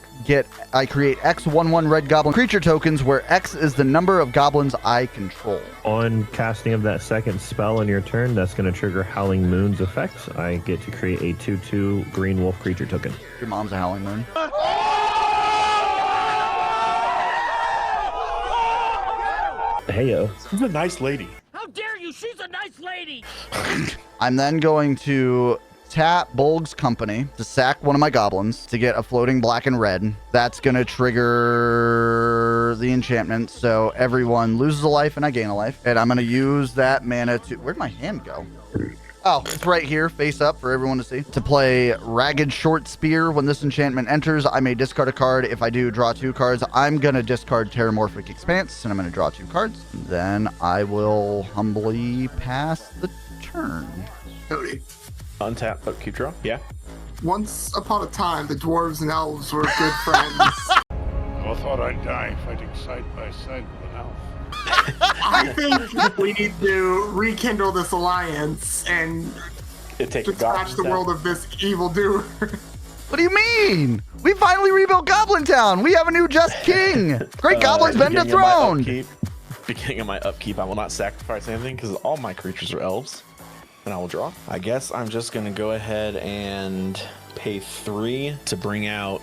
create X 1/1 red goblin creature tokens, where X is the number of goblins I control. On casting of that second spell on your turn, that's going to trigger Howling Moon's effect. I get to create a 2/2 green wolf creature token. Your mom's a Howling Moon. Heyo. She's a nice lady. How dare you? She's a nice lady. I'm then going to tap Bulg's Company to sack one of my goblins to get a floating black and red. That's going to trigger the enchantment, so everyone loses a life and I gain a life. And I'm going to use that mana to... Where'd my hand go? Oh, it's right here, face up for everyone to see. To play Ragged Short Spear. When this enchantment enters, I may discard a card. If I do, draw 2 cards. I'm going to discard Terramorphic Expanse, and I'm going to draw 2 cards. Then I will humbly pass the turn. Cody. Untap, but keep draw. Yeah. Once upon a time, the dwarves and elves were good friends. I thought I'd die fighting side by side with an elf. I think we need to rekindle this alliance and It takes dispatch the world of this evildoer. What do you mean? We finally rebuilt Goblin Town. We have a new Just King. Great Goblin's been dethroned. Beginning of my upkeep, I will not sacrifice anything because all my creatures are elves. And I will draw. I guess I'm just going to go ahead and pay 3 to bring out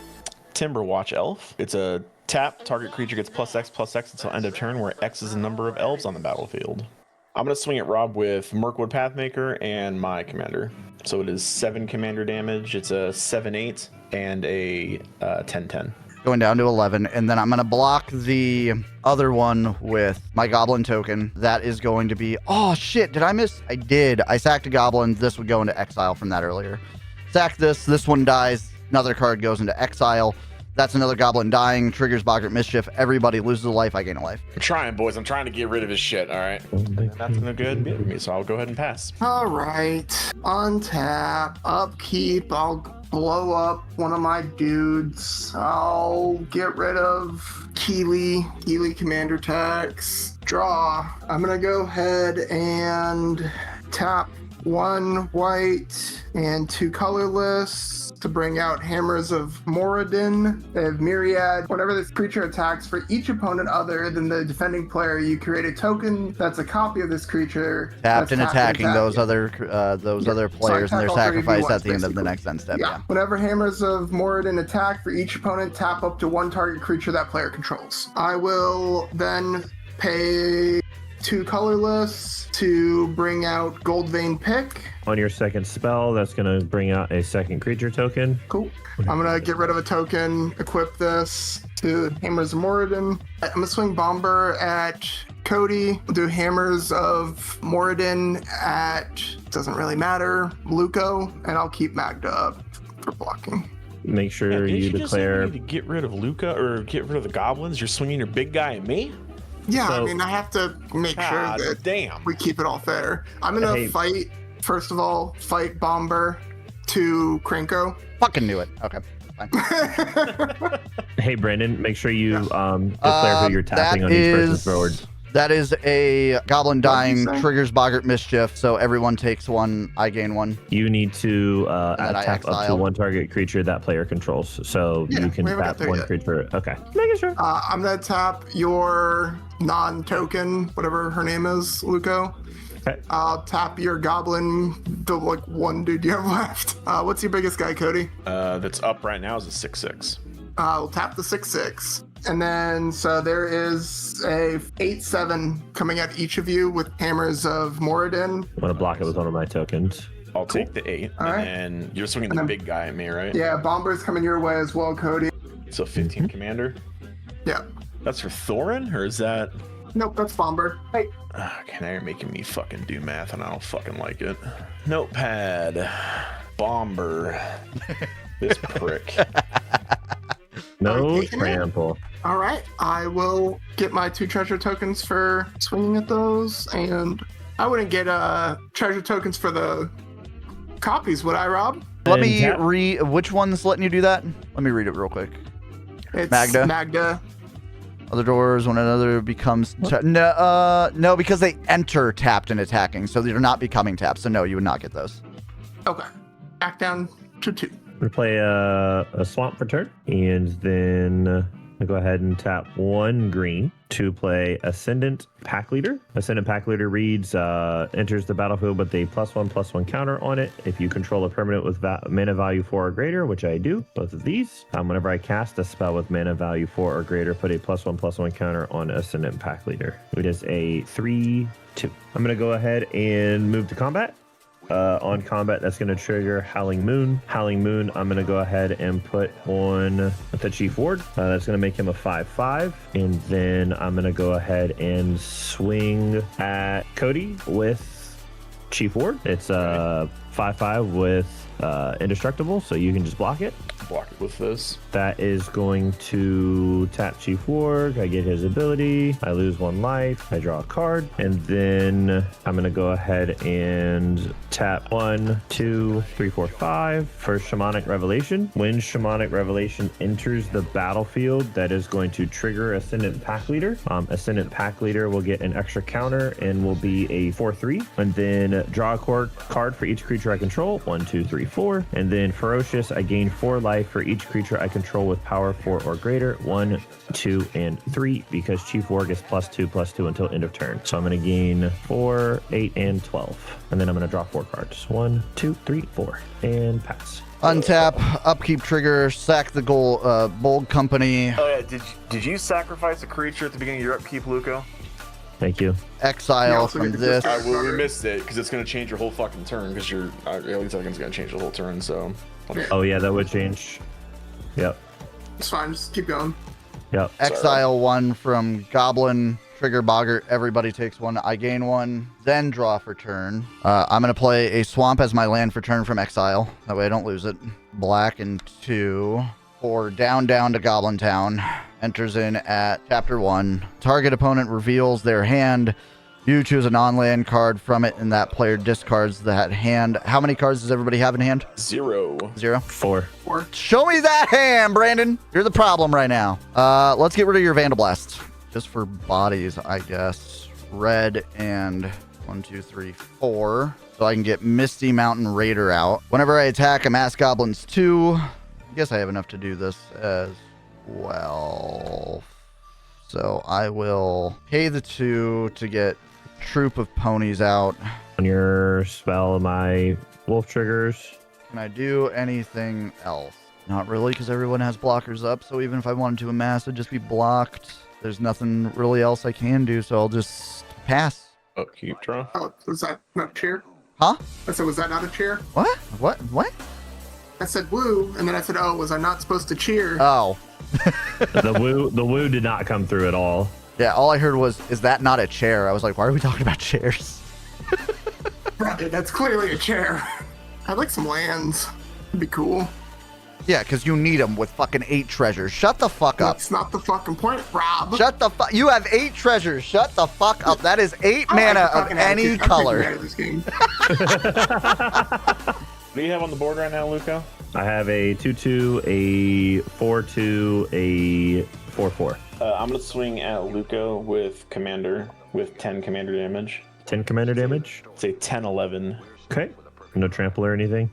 Timberwatch Elf. It's a tap. Target creature gets +X/+X until end of turn, where X is the number of elves on the battlefield. I'm going to swing at Rob with Mirkwood Pathmaker and my commander. So it is 7 commander damage. It's a 7/8 and a 10/10. Going down to 11, and then I'm going to block the other one with my goblin token. That is going to be... Oh, shit. Did I miss? I did. I sacked a goblin. This would go into exile from that earlier. Sack this. This one dies. Another card goes into exile. That's another goblin dying. Triggers Boggart Mischief. Everybody loses a life. I gain a life. I'm trying, boys. I'm trying to get rid of his shit. All right. That's gonna go ahead and be it for me. So I'll go ahead and pass. All right. Untap, upkeep. I'll blow up one of my dudes. I'll get rid of Keely commander tax. Draw. I'm gonna go ahead and tap 1 white and 2 colorless to bring out Hammers of Moradin. They have Myriad. Whenever this creature attacks for each opponent other than the defending player, you create a token that's a copy of this creature. Tapped and that's attacking those yeah. other players and their attack all 3 sacrifice V1s, at the end of the basically. next end step. Yeah. Whenever Hammers of Moradin attack for each opponent, tap up to 1 target creature that player controls. I will then pay 2 colorless to bring out Gold Vein Pick. On your second spell, that's going to bring out a second creature token. Cool. I'm going to get rid of a token, equip this to Hammers of Moradin. I'm going to swing Bomber at Cody. We'll do Hammers of Moradin at, doesn't really matter, Luco, and I'll keep Magda up for blocking. Make sure Did you just say declare. you need to get rid of Luca or get rid of the goblins? You're swinging your big guy at me? Yeah, So- I mean, I have to make God sure that damn. we keep it all fair. I'm going to Hey. fight, first of all, fight Bomber to Krenko. Fucking knew it. Okay. Fine. Hey, Brandon, make sure you declare who you're tapping on each person's forward. That is a goblin dying, say? triggers Boggart Mischief, so everyone takes 1, I gain 1. You need to then I tap up to exile. 1 target creature that player controls. So Yeah, you can we haven't got tap there 1 yet. creature. Okay. Making sure. I'm going to tap your non-token, whatever her name is, Luco. Okay. I'll tap your goblin, the 1 dude you have left. What's your biggest guy, Cody? That's up right now is a 6/6. We'll tap the 6/6. And then, so there is a 8/7 coming at each of you with Hammers of Moradin. I'm going to block it with one of my tokens. I'll take the 8. All right. And then you're swinging And the then- big guy at me, right? Yeah, Bomber's coming your way as well, Cody. So 15 commander. Yeah. That's for Thorin, or is that? Nope, that's Bomber. Hey. Okay, now you're making me fucking do math, and I don't fucking like it. Notepad, Bomber, this prick. No taking it? trample. All right, I will get my 2 treasure tokens for swinging at those, and I wouldn't get treasure tokens for the copies, would I, Rob? Let And me tap- read. Which one's letting you do that? Let me read it real quick. It's Magda. Other doors when another becomes no, because they enter tapped and attacking, so they're not becoming tapped. So no, you would not get those. Okay, back down to 2. I'm going to play a swamp for turn. And then I'll go ahead and tap 1 green to play Ascendant Pack Leader. Ascendant Pack Leader reads, enters the battlefield with a +1/+1 counter on it. If you control a permanent with mana value 4 or greater, which I do, both of these. Whenever I cast a spell with mana value 4 or greater, put a +1/+1 counter on Ascendant Pack Leader. It is a 3/2. I'm going to go ahead and move to combat. On combat, that's going to trigger Howling Moon. Howling Moon, I'm going to go ahead and put on the Chief Warg. That's going to make him a 5/5. And then I'm going to go ahead and swing at Cody with Chief Warg. It's a 5/5 with Indestructible, so you can just block it. Block it with this. That is going to tap Chief Warg. I get his ability. I lose 1 life. I draw a card. And then I'm going to go ahead and tap 1, 2, 3, 4, 5 for Shamanic Revelation. When Shamanic Revelation enters the battlefield, that is going to trigger Ascendant Pack Leader. Ascendant Pack Leader will get an extra counter and will be a 4/3. And then draw a card for each creature I control. 1, 2, 3, 4. And then Ferocious, I gain 4 life for each creature I control with power 4 or greater. 1, 2, and 3, because Chief Warg is +2/+2 until end of turn. So I'm going to gain 4, 8, and 12. And then I'm going to draw 4 cards. 1, 2, 3, 4. And pass. Untap, upkeep trigger, sack the Bold Company, Oh yeah, did you sacrifice a creature at the beginning of your upkeep, Luco? Thank you. exile also from get to this. discard- Well, we missed it because it's going to change your whole fucking turn because your alien token's going to change the whole turn. So Oh, yeah, that would change. Yep. It's fine, just keep going. Yep. Exile 1 from Goblin, trigger Boggart. Everybody takes 1. I gain 1. Then draw for turn. I'm going to play a Swamp as my land for turn from Exile. That way I don't lose it. Black and 2. for down to Goblin Town. Enters in at chapter 1. Target opponent reveals their hand. You choose a non-land card from it, and that player discards that hand. How many cards does everybody have in hand? 0. 0. 4. Show me that hand, Brandon. You're the problem right now. Let's get rid of your Vandal Blast. Just for bodies, I guess. Red and 1, 2, 3, 4. So I can get Misty Mountain Raider out. Whenever I attack, amass goblins 2. I guess I have enough to do this as well. So I will pay the 2 to get Troop of Ponies out. On your spell, my wolf triggers. Can I do anything else? Not really, because everyone has blockers up. So even if I wanted to amass, it'd just be blocked. There's nothing really else I can do, so I'll just pass. Oh, keep draw. Oh, was that not a chair? Huh? I said, was that not a chair? What? What? I said woo, and then I said, oh, was I not supposed to cheer? Oh. The woo did not come through at all. Yeah, all I heard was, is that not a chair? I was like, why are we talking about chairs? Right, that's clearly a chair. I'd like some lands. It'd be cool. Yeah, because you need them with fucking 8 treasures. Shut the fuck up. That's not the fucking point, Rob. Shut the fuck. You have 8 treasures. Shut the fuck up. That is 8 I like mana the of fucking any attitude. I'm color. taking this game. What do you have on the board right now, Luca? I have a 2/2, a 4/2, a 4/4. I'm going to swing at Luca with Commander with 10 Commander damage. 10 commander damage. Say 10, 11. Okay. No trample or anything.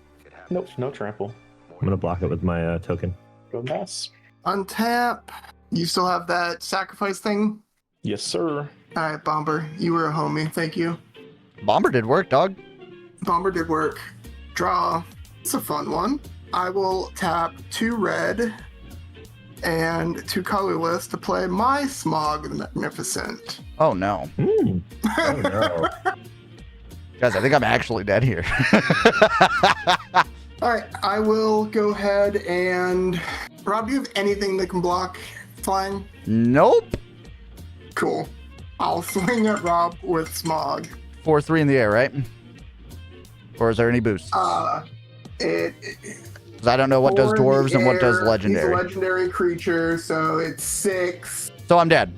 Nope, no trample. I'm gonna block it with my token. Go pass. Untap. You still have that sacrifice thing? Yes, sir. All right, Bomber. You were a homie. Thank you. Bomber did work, dog. Bomber did work. Draw. It's a fun one. I will tap 2 red and 2 colorless to play my Smog the Magnificent. Oh, no. Oh no. Guys, I think I'm actually dead here. All right, I will go ahead and... Rob, do you have anything that can block flying? Nope. Cool. I'll swing at Rob with Smog. 4/3 in the air, right? Or is there any boosts? It 'Cause I don't know what does for dwarves the and what does air, legendary. He's a legendary creature, so it's 6. So I'm dead.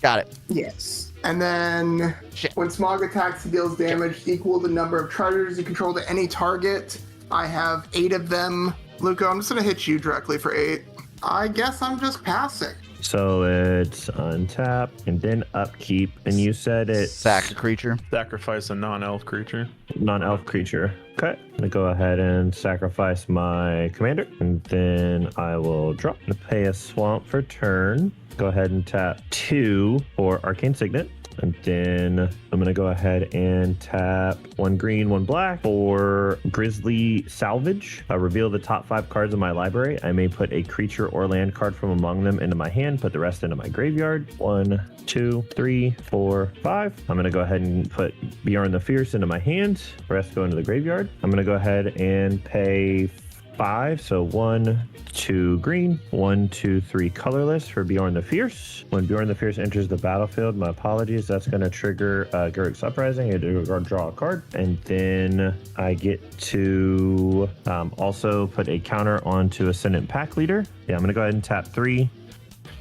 Got it. Yes. And then Shit. when Smog attacks, he deals damage equal the number of treasures you control to any target. I have 8 of them. Luca, I'm just going to hit you directly for 8. I guess I'm just passing. So it's untap and then upkeep, and you said it's Sack a creature. Sacrifice a non-elf creature. non-elf creature. Okay, I'm gonna go ahead and sacrifice my commander, and then I will drop and pay a swamp for turn. Go ahead and tap 2 for Arcane Signet. And then I'm going to go ahead and tap 1 green, 1 black for Grizzly Salvage. Reveal the top 5 cards of my library. I may put a creature or land card from among them into my hand, put the rest into my graveyard. 1, 2, 3, 4, 5. I'm going to go ahead and put Bjorn the Fierce into my hand. The rest go into the graveyard. I'm going to go ahead and pay 5, so 1, 2 green, 1, 2, 3 colorless for Bjorn the Fierce. When Bjorn the Fierce enters the battlefield, my apologies, that's going to trigger Garruk's Uprising. I draw a card, and then I get to also put a counter onto Ascendant Pack Leader. Yeah, I'm going to go ahead and tap 3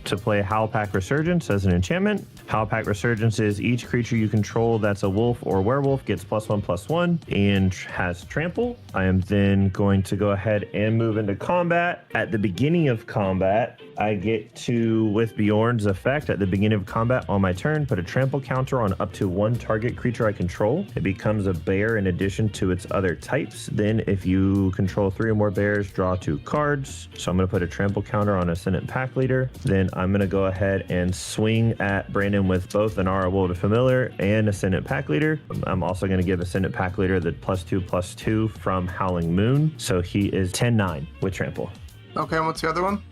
to play Howl Pack Resurgence as an enchantment. Howl Pack Resurgence is each creature you control that's a wolf or werewolf gets +1/+1 and has trample. I am then going to go ahead and move into combat. At the beginning of combat, I get to, with Bjorn's effect, at the beginning of combat on my turn, put a trample counter on up to 1 target creature I control. It becomes a bear in addition to its other types. Then if you control 3 or more bears, draw 2 cards. So I'm going to put a trample counter on Ascendant Pack Leader. Then I'm going to go ahead and swing at Brandon with both an Aura Wold Familiar and Ascendant Pack Leader. I'm also going to give Ascendant Pack Leader the +2/+2 from Howling Moon. So he is 10-9 with trample. Okay, and what's the other one?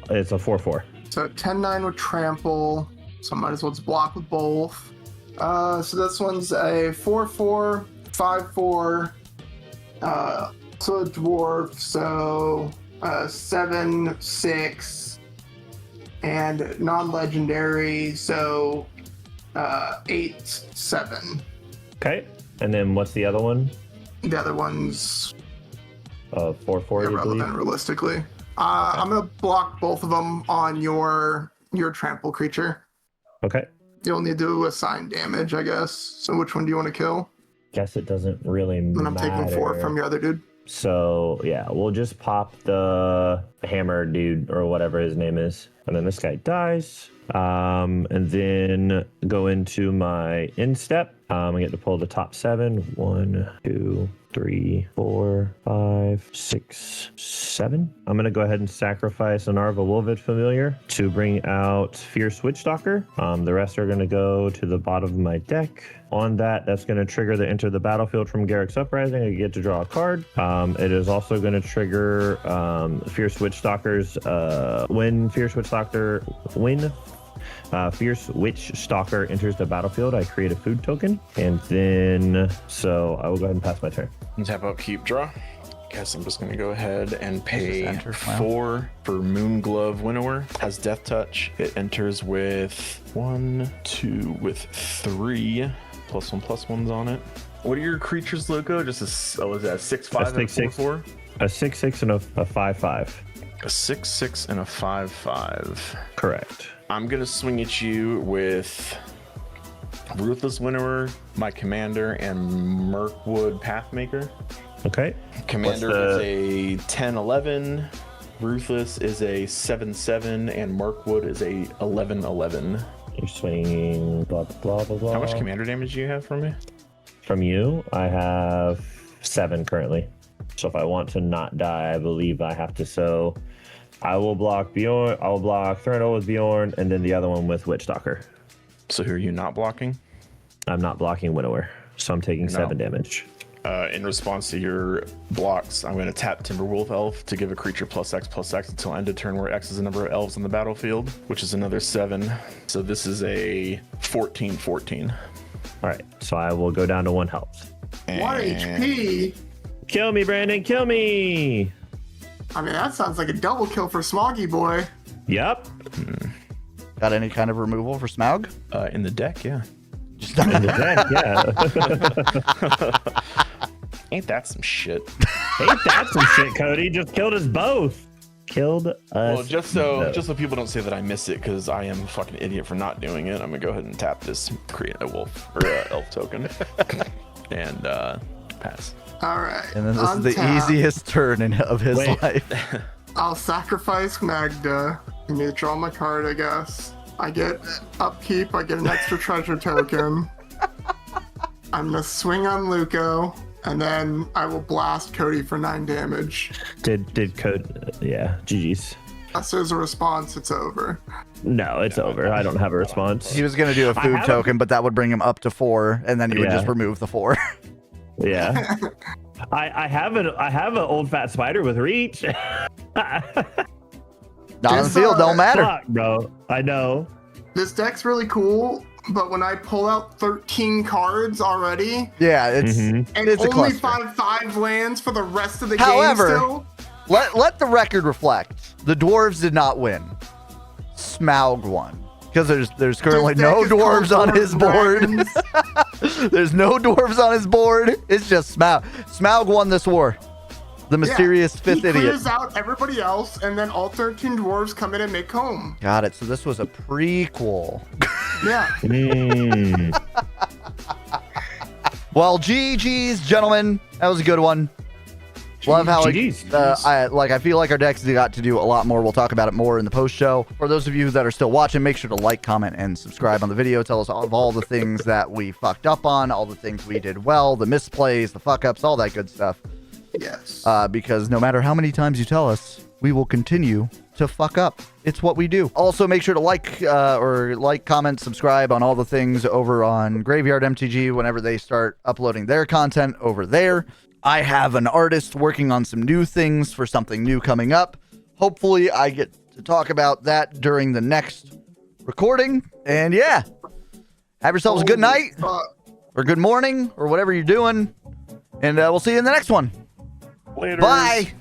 It's a 4/4. So 10-9 with trample. So I might as well just block with both. So this one's a 4/4, 5/4. So a dwarf. So 7/6. And non-legendary, so 8/7. Okay. And then what's the other one? The other one's 4/4, you believe? irrelevant, realistically. I'm gonna block both of them on your trample creature. Okay. You'll need to assign damage, I guess. So which one do you want to kill? Guess it doesn't really And matter. I'm taking 4 from your other dude. So yeah, we'll just pop the hammer dude or whatever his name is, and then this guy dies. And then go into my instep. I get to pull the top 7. 1, 2, 3, 4, 5, 6, 7. I'm gonna go ahead and sacrifice an Arva Wolvid Familiar to bring out Fierce Witchstalker. The rest are gonna go to the bottom of my deck. On that, that's going to trigger the enter the battlefield from Garrick's Uprising. I get to draw a card. It is also going to trigger Fierce Witchstalker's when Fierce Witch Stalker enters the battlefield, I create a food token. And then, so I will go ahead and pass my turn. And tap out keep draw. Guess I'm just gonna go ahead and pay enter file. 4 for Moonglove Winnower. Has Death Touch. It enters with 1, 2, with 3 +1/+1s on it. What are your creatures, Loco? Just a is that a 6/5 and a 4/4? A 6/6 and a 5/5. A 6/6 and a 5/5. Correct. I'm gonna swing at you with Ruthless Winnower, my commander, and Mirkwood Pathmaker. Okay. Commander is a 10/11. Ruthless is a 7/7, and Mirkwood is a 11/11. You're swinging blah blah blah blah. How much commander damage do you have from me? From you? I have 7 currently. So if I want to not die, I believe I have to. So I will block Bjorn. I will block Thranduil with Bjorn, and then the other one with Witchstalker. So who are you not blocking? I'm not blocking Winnower, so I'm taking 7 damage. In response to your blocks, I'm going to tap Timberwolf Elf to give a creature +X/+X until end of turn, where X is the number of elves on the battlefield, which is another 7. So this is a 14/14. All right, so I will go down to 1 health. 1 HP. Kill me, Brandon. Kill me. I mean, that sounds like a double kill for Smoggy Boy. Yep. Got any kind of removal for Smaug? In the deck, yeah. Just In the deck, yeah. Ain't that some shit? Ain't that some shit, Cody? Just killed us both. Killed us. Well, just so both. people don't say that I miss it, because I am a fucking idiot for not doing it. I'm gonna go ahead and tap this, create a wolf or elf token, and pass. All right. and then this is the Untap. easiest turn of his Wait. life. I'll sacrifice Magda. I need to draw my card, I guess. I get upkeep. I get an extra treasure token. I'm gonna swing on Luco, and then I will blast Cody for 9 damage. Did Cody? Yeah. GG's. Unless there's a response, it's over. No, it's over. I don't have a response. He was going to do a food haven't- token, but that would bring him up to 4, and then he would Yeah. just remove the 4. Yeah. I have an old fat spider with reach. Not on the Just, field, don't matter. Fuck, bro. I know. This deck's really cool, but when I pull out 13 cards already, Yeah, it's Mhm. and it's a only cluster. 5/5 lands for the rest of the However, game still, Let the record reflect. The dwarves did not win. Smaug won. Because there's currently This deck no is called dwarves on Dwarves his and board. Dragons. There's no dwarves on his board. It's just Smaug. Smaug won this war. The mysterious he fifth idiot. clears out everybody else, and then all 13 dwarves come in and make home. Got it. So this was a prequel. Yeah. Mm. Well, GG's, gentlemen. That was a good one. Love how GG's. I feel like our decks got to do a lot more. We'll talk about it more in the post show. For those of you that are still watching, make sure to like, comment, and subscribe on the video. Tell us all the things that we fucked up on, all the things we did well, the misplays, the fuck ups, all that good stuff. Yes. Because no matter how many times you tell us, we will continue to fuck up. It's what we do. Also, make sure to like, comment, subscribe on all the things over on GraveyardMTG whenever they start uploading their content over there. I have an artist working on some new things for something new coming up. Hopefully, I get to talk about that during the next recording. And yeah, have yourselves a good night or good morning or whatever you're doing. And we'll see you in the next one. Later. Bye.